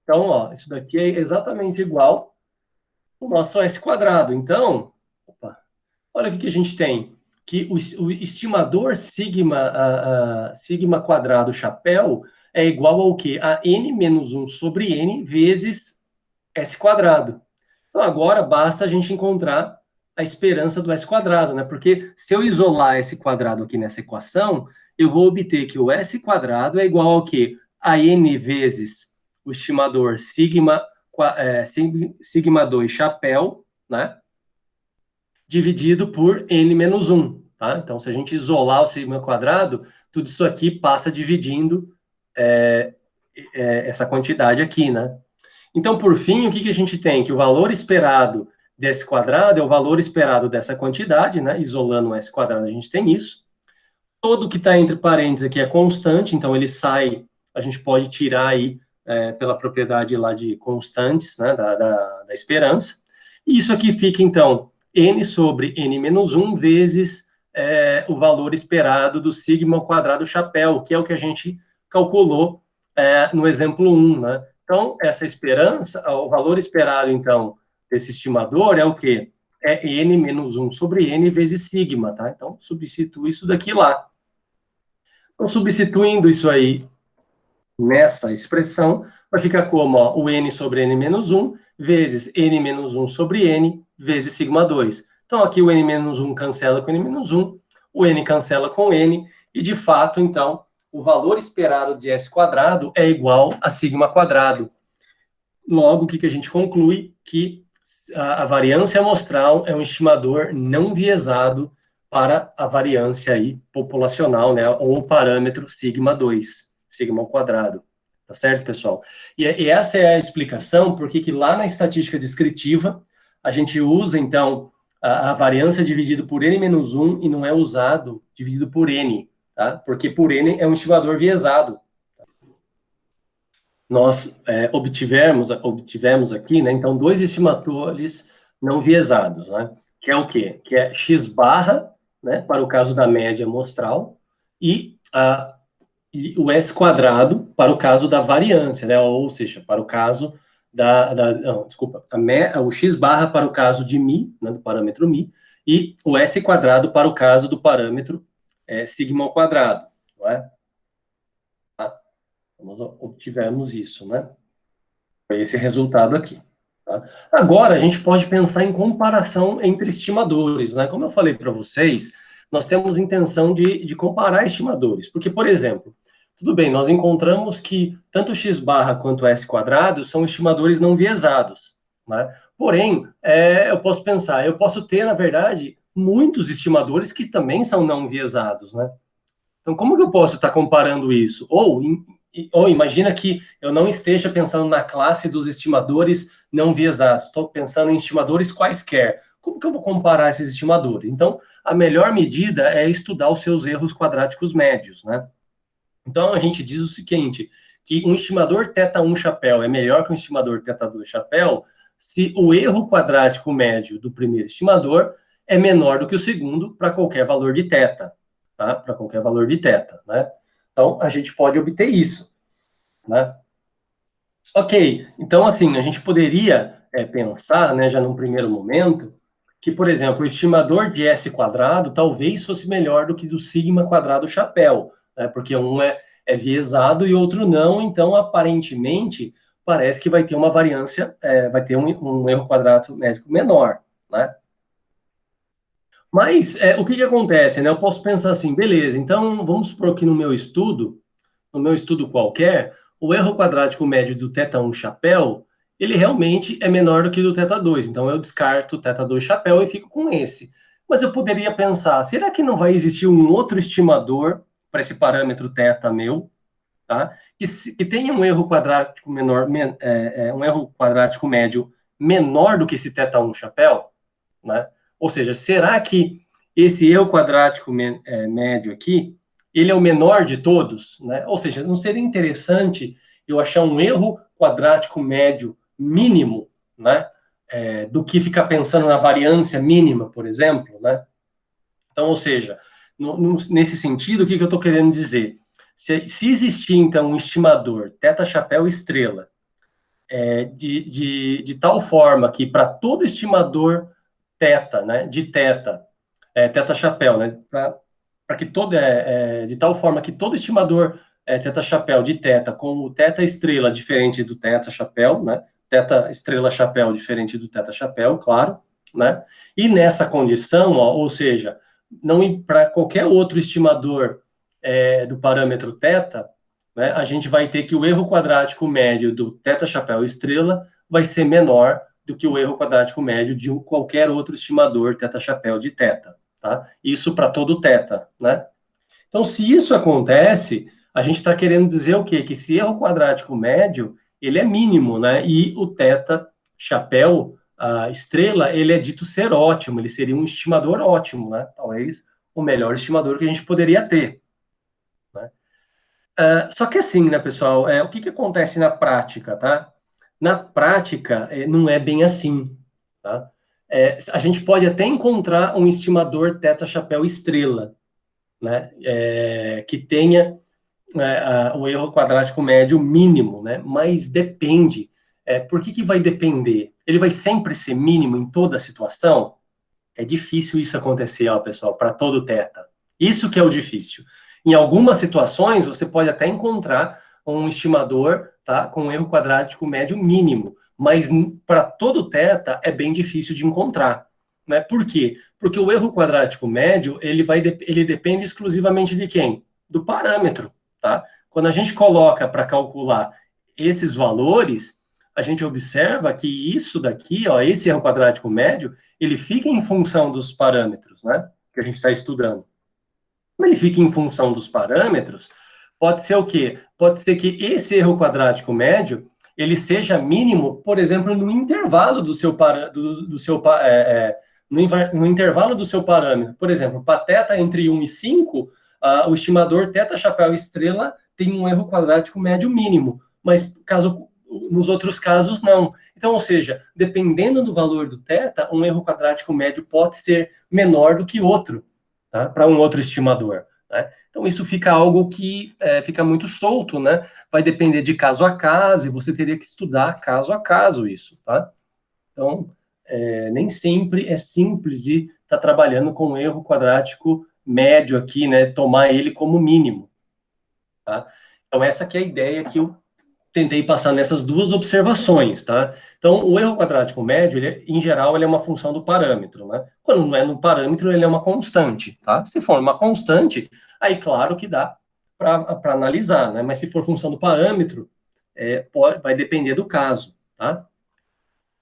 Então, ó, isso daqui é exatamente igual ao nosso S quadrado. Então, olha o que a gente tem. Que o estimador sigma quadrado chapéu é igual ao quê? A n menos 1 sobre n vezes S quadrado. Então, agora basta a gente encontrar a esperança do S quadrado, né? Porque se eu isolar S quadrado aqui nessa equação, eu vou obter que o S quadrado é igual ao quê? A n vezes o estimador sigma 2 chapéu, né? Dividido por n menos 1, tá? Então, se a gente isolar o sigma quadrado, tudo isso aqui passa dividindo essa quantidade aqui, né? Então, por fim, o que a gente tem? Que o valor esperado desse quadrado é o valor esperado dessa quantidade, né? Isolando o s quadrado, a gente tem isso. Todo que está entre parênteses aqui é constante, então ele sai, a gente pode tirar aí pela propriedade lá de constantes, né? Da esperança. E isso aqui fica, então, n sobre n menos 1 vezes o valor esperado do sigma ao quadrado chapéu, que é o que a gente calculou no exemplo 1, né? Então, essa esperança, o valor esperado, então, desse estimador é o quê? É n menos 1 sobre n vezes sigma, tá? Então, substitui isso daqui lá. Então, substituindo isso aí nessa expressão, vai ficar como ó, o n sobre n menos 1 vezes n menos 1 sobre n vezes sigma 2. Então, aqui o n menos 1 cancela com n menos 1, o n cancela com n, e de fato, então, o valor esperado de S quadrado é igual a sigma quadrado. Logo, o que a gente conclui? Que a variância amostral é um estimador não viesado para a variância aí populacional, né, ou o parâmetro sigma 2, sigma ao quadrado. Tá certo, pessoal? E essa é a explicação por que lá na estatística descritiva a gente usa, então, a variância dividido por n menos 1 e não é usado dividido por n, tá? Porque por n é um estimador viesado. Nós obtivemos aqui, né, então, dois estimadores não viesados, né? Que é o quê? Que é x barra, né, para o caso da média amostral, e o S quadrado para o caso da variância, né? Ou seja, para o caso desculpa, o X barra para o caso de Mi, né, do parâmetro Mi, e o S quadrado para o caso do parâmetro sigma ao quadrado, não é? Tá? Nós obtivemos isso, né? Foi esse resultado aqui. Tá? Agora, a gente pode pensar em comparação entre estimadores, né? Como eu falei para vocês, nós temos intenção de comparar estimadores, porque, por exemplo, tudo bem, nós encontramos que tanto x barra quanto s quadrado são estimadores não viesados, né? Porém, eu posso pensar, eu posso ter, na verdade, muitos estimadores que também são não viesados, né? Então, como que eu posso estar comparando isso? Ou imagina que eu não esteja pensando na classe dos estimadores não viesados, estou pensando em estimadores quaisquer. Como que eu vou comparar esses estimadores? Então, a melhor medida é estudar os seus erros quadráticos médios, né? Então, a gente diz o seguinte, que um estimador θ1 chapéu é melhor que um estimador θ2 chapéu se o erro quadrático médio do primeiro estimador é menor do que o segundo para qualquer valor de θ, tá? Para qualquer valor de θ, né? Então, a gente pode obter isso, né? Ok, então, assim, a gente poderia pensar, né, já num primeiro momento, que, por exemplo, o estimador de S quadrado talvez fosse melhor do que do sigma quadrado chapéu, né, porque um é viesado e outro não, então, aparentemente, parece que vai ter uma variância, vai ter um erro quadrático médico menor, né? Mas o que acontece, né? Eu posso pensar assim, beleza, então vamos supor que no meu estudo qualquer, o erro quadrático médio do θ1 chapéu, ele realmente é menor do que do θ2. Então, eu descarto o θ2 chapéu e fico com esse. Mas eu poderia pensar, será que não vai existir um outro estimador para esse parâmetro θ meu, tá? Que tenha um erro quadrático menor, um erro quadrático médio menor do que esse θ1 chapéu, né? Ou seja, será que esse erro quadrático médio aqui, ele é o menor de todos, né? Ou seja, não seria interessante eu achar um erro quadrático médio mínimo, né? Do que ficar pensando na variância mínima, por exemplo, né? Então, ou seja, nesse sentido, o que eu estou querendo dizer? Se existir, então, um estimador θ chapéu estrela, de tal forma que para todo estimador θ, né, de θ, θ chapéu, né, para que todo de tal forma que todo estimador θ chapéu de θ com o θ estrela diferente do θ chapéu, né, θ estrela chapéu diferente do θ chapéu, claro, né? E nessa condição, ó, ou seja, não para qualquer outro estimador do parâmetro θ, né, a gente vai ter que o erro quadrático médio do θ chapéu estrela vai ser menor do que o erro quadrático médio de qualquer outro estimador θ chapéu de θ, tá? Isso para todo θ, né? Então, se isso acontece, a gente está querendo dizer o quê? Que esse erro quadrático médio, ele é mínimo, né? E o θ chapéu, a estrela, ele é dito ser ótimo, ele seria um estimador ótimo, né? Talvez o melhor estimador que a gente poderia ter, né? Só que assim, né, pessoal, o que acontece na prática, tá? Na prática, não é bem assim, tá? a gente pode até encontrar um estimador teta-chapéu-estrela, né, que tenha o erro quadrático médio mínimo, né, mas depende. Por que vai depender? Ele vai sempre ser mínimo em toda situação? É difícil isso acontecer, ó, pessoal, para todo teta. Isso que é o difícil. Em algumas situações, você pode até encontrar um estimador, tá, com um erro quadrático médio mínimo, mas para todo teta é bem difícil de encontrar, né? Por quê? Porque o erro quadrático médio, ele depende exclusivamente de quem? Do parâmetro, tá? Quando a gente coloca para calcular esses valores, a gente observa que isso daqui, ó, esse erro quadrático médio, ele fica em função dos parâmetros, né, que a gente está estudando. Como ele fica em função dos parâmetros, pode ser o quê? Pode ser que esse erro quadrático médio, ele seja mínimo, por exemplo, no intervalo do seu, no intervalo do seu parâmetro. Por exemplo, para teta entre 1 e 5, o estimador teta-chapéu-estrela tem um erro quadrático médio mínimo, mas nos outros casos, não. Então, ou seja, dependendo do valor do teta, um erro quadrático médio pode ser menor do que outro, tá? Para um outro estimador, né? Então, isso fica algo que fica muito solto, né? Vai depender de caso a caso, e você teria que estudar caso a caso isso, tá? Então, nem sempre é simples de estar trabalhando com um erro quadrático médio aqui, né? Tomar ele como mínimo, tá? Então, essa aqui é a ideia que eu tentei passar nessas duas observações, tá? Então, o erro quadrático médio, em geral, ele é uma função do parâmetro, né? Quando não é no parâmetro, ele é uma constante, tá? Se for uma constante, aí claro que dá para analisar, né? Mas se for função do parâmetro, vai depender do caso, tá?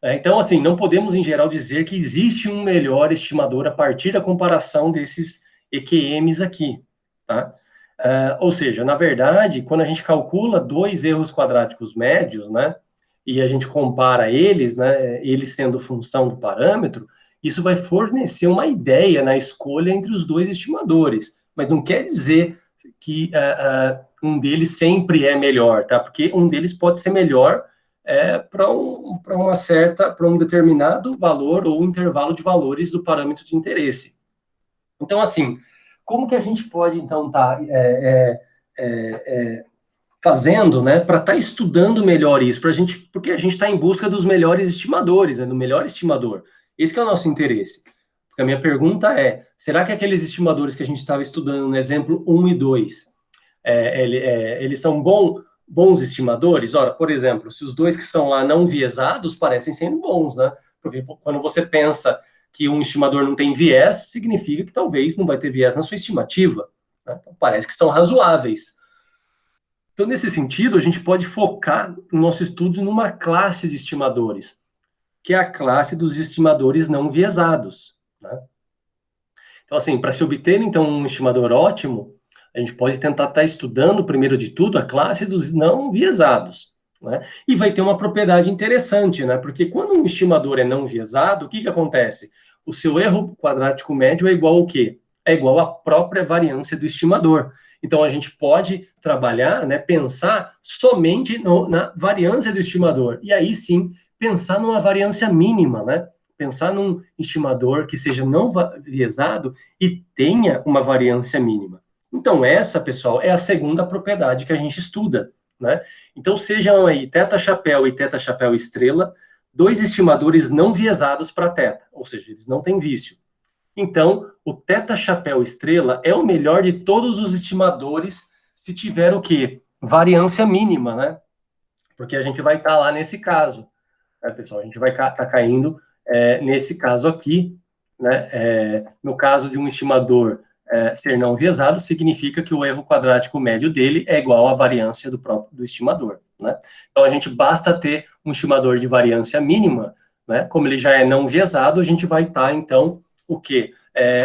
Então, assim, não podemos, em geral, dizer que existe um melhor estimador a partir da comparação desses EQMs aqui, tá? Ou seja, na verdade, quando a gente calcula dois erros quadráticos médios, né, e a gente compara eles, né, eles sendo função do parâmetro, isso vai fornecer uma ideia na escolha entre os dois estimadores, mas não quer dizer que um deles sempre é melhor, tá? Porque um deles pode ser melhor para um determinado valor ou intervalo de valores do parâmetro de interesse. Então, assim, como que a gente pode, então, estar fazendo, né, para estar estudando melhor isso, porque a gente está em busca dos melhores estimadores, né, do melhor estimador. Esse é o nosso interesse. Porque a minha pergunta é, será que aqueles estimadores que a gente estava estudando no exemplo 1 e 2, eles são bons estimadores? Ora, por exemplo, se os dois que são lá não viesados parecem sendo bons, né? Porque quando você pensa que um estimador não tem viés, significa que talvez não vai ter viés na sua estimativa, né? Então, parece que são razoáveis. Então, nesse sentido, a gente pode focar o nosso estudo numa classe de estimadores, que é a classe dos estimadores não viesados, né? Então, assim, para se obter, então, um estimador ótimo, a gente pode tentar estar estudando, primeiro de tudo, a classe dos não viesados, né? E vai ter uma propriedade interessante, né? Porque quando um estimador é não viesado, o que acontece? O seu erro quadrático médio é igual ao quê? É igual à própria variância do estimador. Então, a gente pode trabalhar, né, pensar somente na variância do estimador. E aí, sim, pensar numa variância mínima, né? Pensar num estimador que seja não viesado e tenha uma variância mínima. Então, essa, pessoal, é a segunda propriedade que a gente estuda, né? Então, sejam aí teta-chapéu e teta-chapéu-estrela, dois estimadores não viesados para teta, ou seja, eles não têm vício. Então, o teta-chapéu-estrela é o melhor de todos os estimadores se tiver o quê? Variância mínima, né? Porque a gente vai estar lá nesse caso, né, pessoal? A gente vai estar caindo nesse caso aqui, né? No caso de um estimador ser não viesado, significa que o erro quadrático médio dele é igual à variância do estimador, né? Então, a gente basta ter um estimador de variância mínima, né? Como ele já é não viesado, a gente vai estar, então, o quê?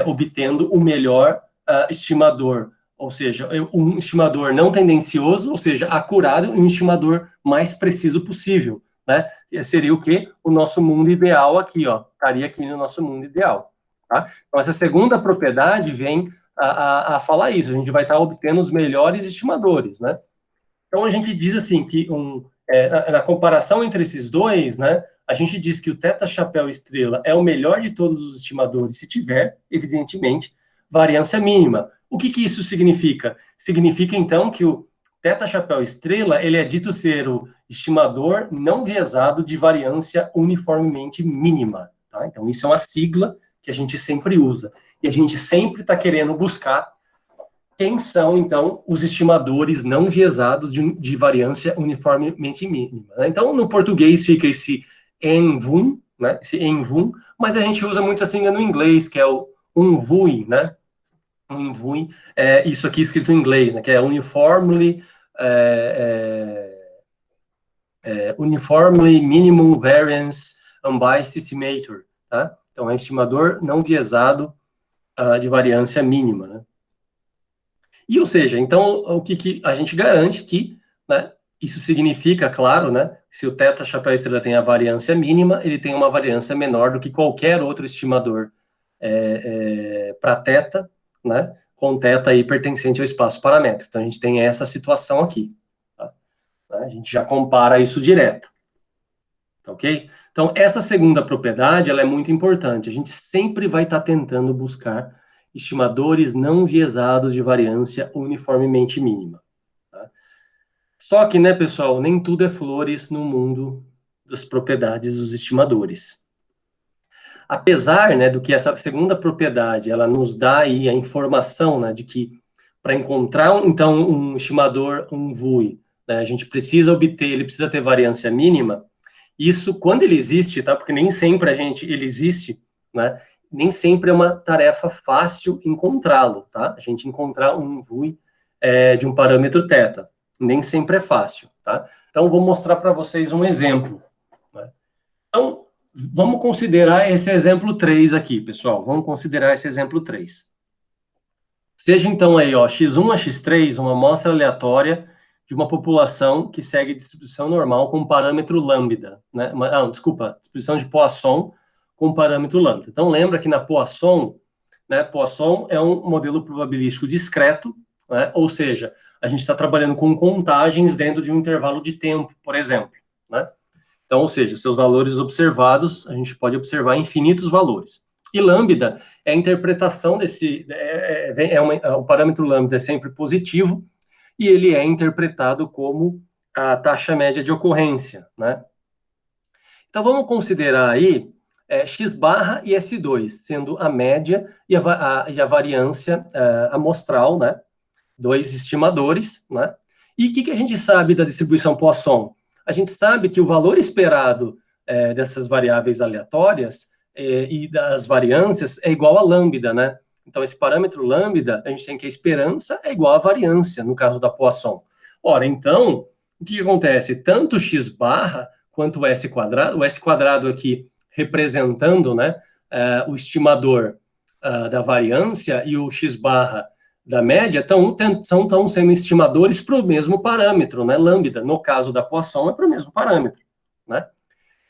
Obtendo o melhor estimador, ou seja, um estimador não tendencioso, ou seja, acurado, e um estimador mais preciso possível, né? Seria o quê? O nosso mundo ideal aqui, ó, estaria aqui no nosso mundo ideal, tá? Então, essa segunda propriedade vem a falar isso, a gente vai estar obtendo os melhores estimadores, né? Então, a gente diz assim, que na comparação entre esses dois, né, a gente diz que o teta chapéu estrela é o melhor de todos os estimadores, se tiver, evidentemente, variância mínima. O que isso significa? Significa, então, que o teta chapéu estrela, ele é dito ser o estimador não viesado de variância uniformemente mínima. Tá? Então, isso é uma sigla que a gente sempre usa. E a gente sempre está querendo buscar quem são, então, os estimadores não viesados de variância uniformemente mínima. Né? Então, no português fica esse envum, né? Esse envum, mas a gente usa muito assim no inglês, que é o unvui, né? Unvui, isso aqui escrito em inglês, né? Que é uniformly, uniformly minimum variance unbiased estimator, tá? Então, é estimador não viesado de variância mínima, né? E, ou seja, então, o que a gente garante que, né, isso significa, claro, né, se o teta chapéu estrela tem a variância mínima, ele tem uma variância menor do que qualquer outro estimador para teta, né, com teta aí pertencente ao espaço paramétrico. Então, a gente tem essa situação aqui. Tá? A gente já compara isso direto. Ok? Então, essa segunda propriedade, ela é muito importante. A gente sempre vai estar tentando buscar estimadores não viesados de variância uniformemente mínima. Tá? Só que, né, pessoal, nem tudo é flores no mundo das propriedades dos estimadores. Apesar, né, do que essa segunda propriedade, ela nos dá aí a informação, né, de que para encontrar, então, um estimador, um VUI, né, a gente precisa obter, ele precisa ter variância mínima. Isso, quando ele existe, tá? Porque nem sempre ele existe, né? Nem sempre é uma tarefa fácil encontrá-lo, tá? A gente encontrar um VUI de um parâmetro θ. Nem sempre é fácil, tá? Então, vou mostrar para vocês um exemplo. Né? Então, vamos considerar esse exemplo 3 aqui, pessoal. Vamos considerar esse exemplo 3. Seja, então, aí, ó, x1 a x3, uma amostra aleatória de uma população que segue distribuição normal com parâmetro lambda, né? Desculpa, distribuição de Poisson com parâmetro lambda. Então, lembra que na Poisson, né, Poisson é um modelo probabilístico discreto, né? Ou seja, a gente está trabalhando com contagens dentro de um intervalo de tempo, por exemplo, né? Então, ou seja, seus valores observados, a gente pode observar infinitos valores. E lambda é a interpretação desse... o parâmetro lambda é sempre positivo, e ele é interpretado como a taxa média de ocorrência, né? Então, vamos considerar aí x barra e S2, sendo a média e a variância amostral, né? Dois estimadores, né? E o que a gente sabe da distribuição Poisson? A gente sabe que o valor esperado dessas variáveis aleatórias e das variâncias é igual a lambda, né? Então, esse parâmetro lambda, a gente tem que a esperança é igual à variância, no caso da Poisson. Ora, então, o que acontece? Tanto x barra quanto o S quadrado aqui representando, né, o estimador da variância e o x barra da média estão sendo estimadores para o mesmo parâmetro, né, lambda. No caso da Poisson, é para o mesmo parâmetro, né?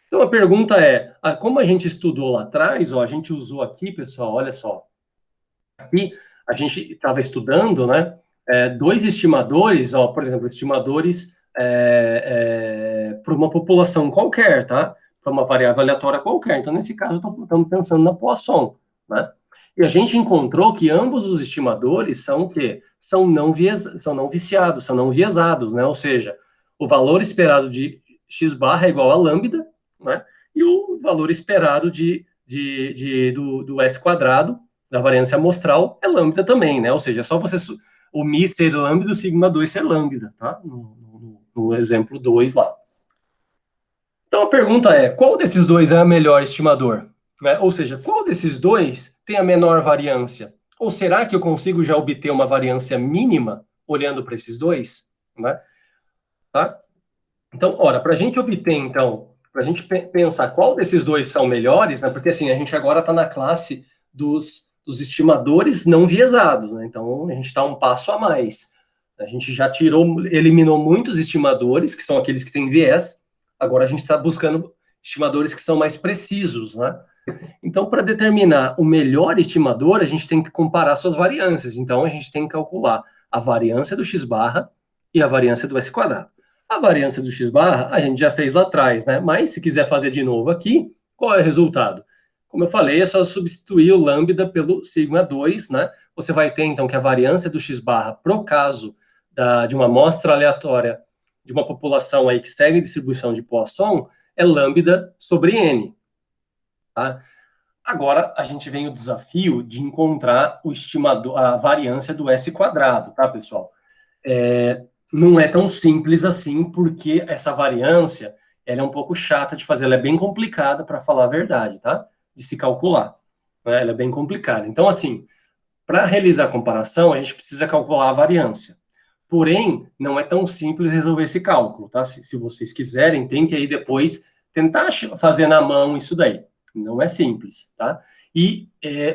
Então, a pergunta é, como a gente estudou lá atrás, ó, a gente usou aqui, pessoal, olha só, aqui a gente estava estudando, né, dois estimadores, ó, por exemplo, estimadores para uma população qualquer, tá? Para uma variável aleatória qualquer. Então, nesse caso, estamos pensando na Poisson, né? E a gente encontrou que ambos os estimadores são o quê? São não viciados, são não viesados, né? Ou seja, o valor esperado de x barra é igual a lambda, né? E o valor esperado do S quadrado, da variância amostral, é lambda também, né? Ou seja, é só você o mi ser lambda e o sigma 2 ser lambda, tá? No exemplo 2 lá. Então a pergunta é, qual desses dois é o melhor estimador? Né? Ou seja, qual desses dois tem a menor variância? Ou será que eu consigo já obter uma variância mínima olhando para esses dois? Né? Tá? Então, ora, para a gente obter, então, para a gente pensar qual desses dois são melhores, né? Porque assim, a gente agora está na classe dos estimadores não viesados, né? Então, a gente está um passo a mais. A gente já eliminou muitos estimadores, que são aqueles que têm viés, agora a gente está buscando estimadores que são mais precisos, né? Então, para determinar o melhor estimador, a gente tem que comparar suas variâncias. Então, a gente tem que calcular a variância do x barra e a variância do S quadrado. A variância do x barra a gente já fez lá atrás, né? Mas se quiser fazer de novo aqui, qual é o resultado? Como eu falei, é só substituir o lambda pelo sigma 2, né? Você vai ter, então, que a variância do x barra, pro caso de uma amostra aleatória de uma população aí que segue a distribuição de Poisson, é lambda sobre n, tá? Agora, a gente vem o desafio de encontrar o estimador, a variância do S quadrado, tá, pessoal? Não é tão simples assim, porque essa variância, ela é um pouco chata de fazer, ela é bem complicada, para falar a verdade, tá? De se calcular, né? Ela é bem complicada. Então, assim, para realizar a comparação, a gente precisa calcular a variância. Porém, não é tão simples resolver esse cálculo, tá? Se vocês quiserem, tentem aí depois tentar fazer na mão isso daí. Não é simples, tá? E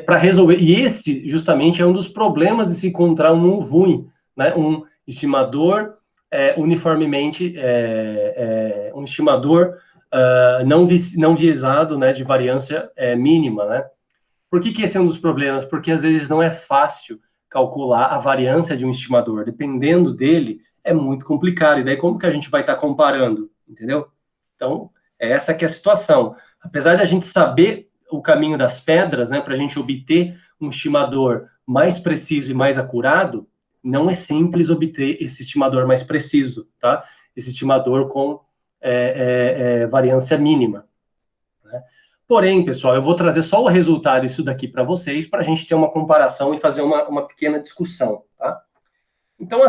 para resolver, e esse justamente é um dos problemas de se encontrar um UVUI, né? Um estimador uniformemente, um estimador não viesado, né, de variância mínima, né? Por que esse é um dos problemas? Porque às vezes não é fácil calcular a variância de um estimador. Dependendo dele, é muito complicado. E daí como que a gente vai estar comparando? Entendeu? Então, essa que é a situação. Apesar de a gente saber o caminho das pedras, né, para a gente obter um estimador mais preciso e mais acurado, não é simples obter esse estimador mais preciso, tá? Esse estimador com variância mínima, né? Porém, pessoal, eu vou trazer só o resultado disso daqui para vocês, para a gente ter uma comparação e fazer uma pequena discussão, tá? Então,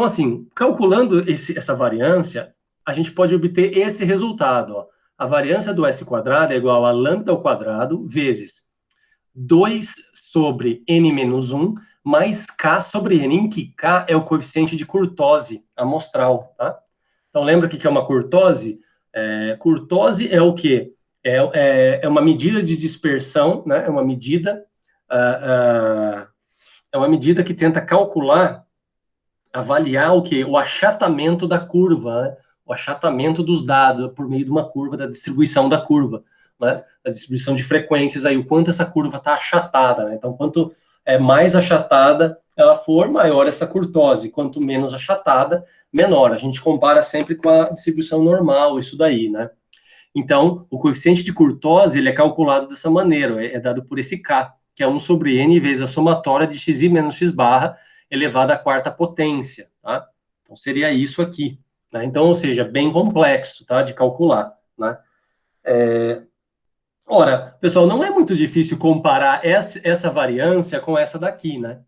assim, calculando essa variância, a gente pode obter esse resultado, ó. A variância do S quadrado é igual a lambda ao quadrado vezes 2 sobre n menos 1 mais k sobre n, em que k é o coeficiente de kurtose amostral, tá? Então, lembra o que é uma kurtose? Kurtose é o quê? É uma medida de dispersão, né? É uma medida que tenta calcular, avaliar o quê? O achatamento da curva, né? O achatamento dos dados por meio de uma curva, da distribuição da curva, né? Da distribuição de frequências aí, o quanto essa curva está achatada, né? Então, quanto mais achatada ela for, maior essa kurtose. Quanto menos achatada, menor. A gente compara sempre com a distribuição normal, isso daí, né? Então, o coeficiente de kurtose, ele é calculado dessa maneira, é dado por esse K, que é 1 sobre n vezes a somatória de xi menos x barra elevado à quarta potência, tá? Então, seria isso aqui, né? Então, ou seja, bem complexo, tá? De calcular, né? Ora, pessoal, não é muito difícil comparar essa variância com essa daqui, né?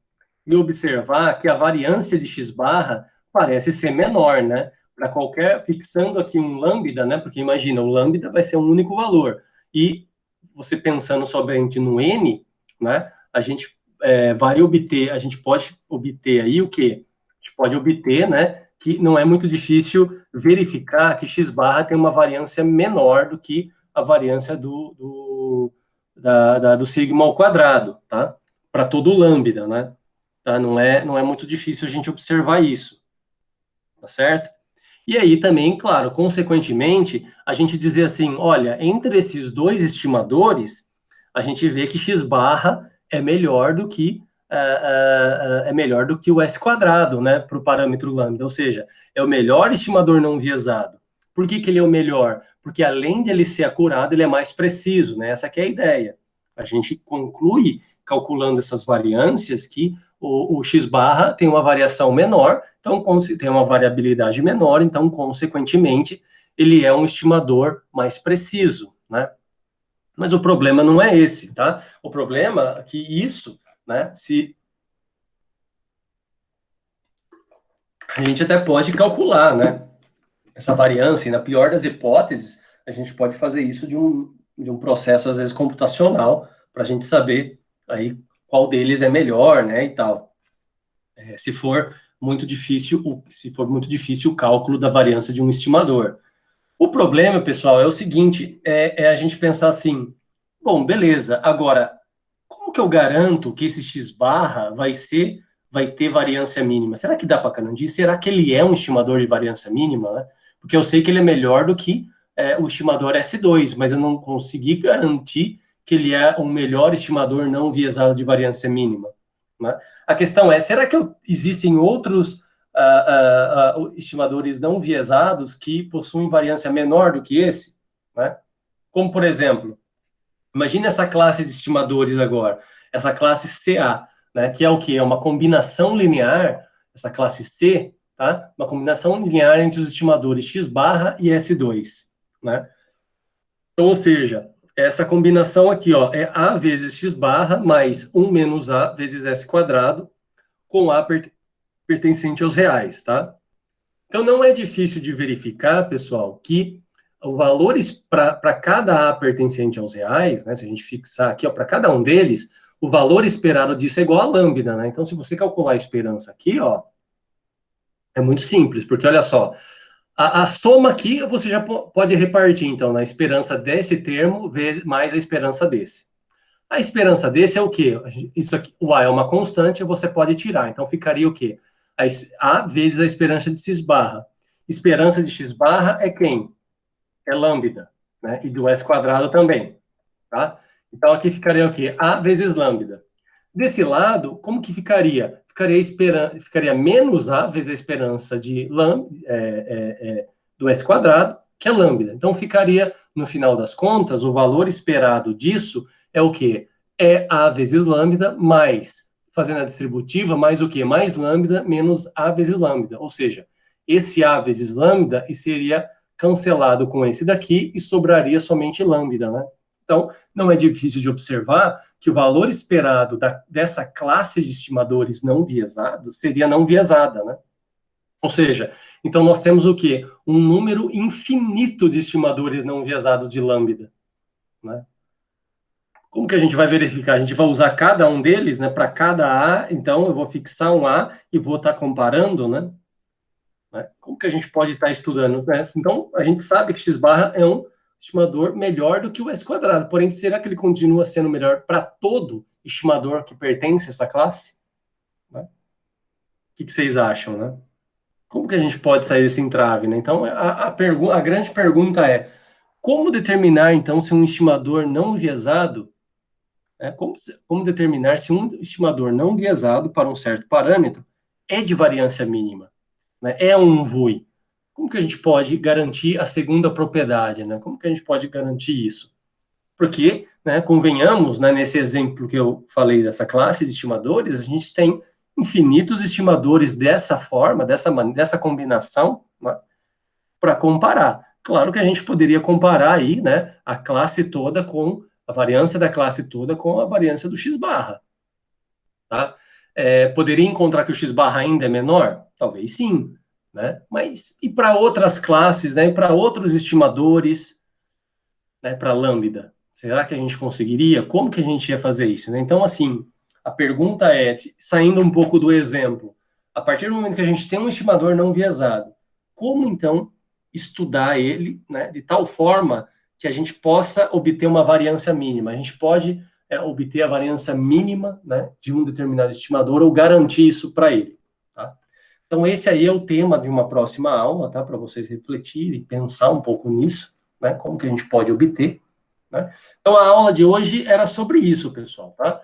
E observar que a variância de x barra parece ser menor, né? Para qualquer, fixando aqui um lambda, né? Porque imagina, o lambda vai ser um único valor. E você pensando somente no n, né? A gente a gente pode obter aí o quê? A gente pode obter, né? Que não é muito difícil verificar que x barra tem uma variância menor do que a variância do sigma ao quadrado, tá? Para todo o lambda, né? Tá? Não é muito difícil a gente observar isso, tá certo? E aí também, claro, consequentemente, a gente dizer assim, olha, entre esses dois estimadores, a gente vê que x barra é melhor do que o S quadrado, né, para o parâmetro lambda, ou seja, é o melhor estimador não enviesado. Por que ele é o melhor? Porque além de ele ser acurado, ele é mais preciso, né? Essa que é a ideia. A gente conclui, calculando essas variâncias, que o x barra tem uma variação menor, então tem uma variabilidade menor, então, consequentemente, ele é um estimador mais preciso, né? Mas o problema não é esse, tá? O problema é que isso, né, a gente até pode calcular, né, essa variância, e na pior das hipóteses, a gente pode fazer isso de um processo, às vezes, computacional, para a gente saber aí qual deles é melhor, né, e tal. Se for muito difícil o cálculo da variância de um estimador. O problema, pessoal, é o seguinte, é a gente pensar assim, bom, beleza, agora, como que eu garanto que esse x barra vai ter variância mínima? Será que dá para garantir? Será que ele é um estimador de variância mínima, né? Porque eu sei que ele é melhor do que o estimador S2, mas eu não consegui garantir que ele é um melhor estimador não enviesado de variância mínima, né? A questão é, será que existem outros estimadores não viesados que possuem variância menor do que esse, né? Como, por exemplo, imagine essa classe de estimadores agora, essa classe CA, né, que é o quê? É uma combinação linear, essa classe C, tá? Uma combinação linear entre os estimadores x barra e S2, né? Então, ou seja, essa combinação aqui, ó, é A vezes x barra mais 1 menos A vezes S quadrado, com A pertencente aos reais, tá? Então, não é difícil de verificar, pessoal, que o valor para cada A pertencente aos reais, né, se a gente fixar aqui, para cada um deles, o valor esperado disso é igual a lambda, né? Então, se você calcular a esperança aqui, ó, é muito simples, porque olha só, a soma aqui você já pode repartir, então, na esperança desse termo vezes mais a esperança desse. A esperança desse é o quê? Isso aqui, o A é uma constante, você pode tirar. Então, ficaria o quê? A vezes a esperança de x barra. Esperança de x barra é quem? É lambda, né? E do S quadrado também, tá? Então, aqui ficaria o quê? A vezes lambda. Desse lado, como que ficaria? Ficaria menos A vezes a esperança de do S quadrado, que é lambda. Então, ficaria, no final das contas, o valor esperado disso é o quê? É A vezes lambda mais, fazendo a distributiva, mais o quê? Mais lambda menos A vezes lambda. Ou seja, esse A vezes lambda seria cancelado com esse daqui e sobraria somente lambda, né? Então, não é difícil de observar que o valor esperado dessa classe de estimadores não viesados seria não viesada, né? Ou seja, então nós temos o quê? Um número infinito de estimadores não viesados de lambda, né? Como que a gente vai verificar? A gente vai usar cada um deles, né? Para cada A, então eu vou fixar um A e vou estar comparando, né? Como que a gente pode estar estudando, né? Então, a gente sabe que x barra é um estimador melhor do que o S quadrado, porém, será que ele continua sendo melhor para todo estimador que pertence a essa classe? Né? O que vocês acham, né? Como que a gente pode sair desse entrave, né? Então, a grande pergunta é, como determinar, então, se um estimador não enviesado, né, como determinar se um estimador não enviesado para um certo parâmetro é de variância mínima, né? É um VUI. Como que a gente pode garantir a segunda propriedade, né? Como que a gente pode garantir isso? Porque, né, convenhamos, né, nesse exemplo que eu falei dessa classe de estimadores, a gente tem infinitos estimadores dessa forma, dessa combinação, né, para comparar. Claro que a gente poderia comparar aí, né, a classe toda com a variância da classe toda com a variância do x barra, tá? Poderia encontrar que o x barra ainda é menor? Talvez sim, né? Mas e para outras classes, né? E para outros estimadores, né? Para lambda, será que a gente conseguiria? Como que a gente ia fazer isso, né? Então, assim, a pergunta é, saindo um pouco do exemplo, a partir do momento que a gente tem um estimador não viesado, como então estudar ele, né? De tal forma que a gente possa obter uma variância mínima? A gente pode obter a variância mínima, né, de um determinado estimador ou garantir isso para ele, tá? Então, esse aí é o tema de uma próxima aula, tá? Para vocês refletirem, pensar um pouco nisso, né? Como que a gente pode obter, né? Então, a aula de hoje era sobre isso, pessoal, tá?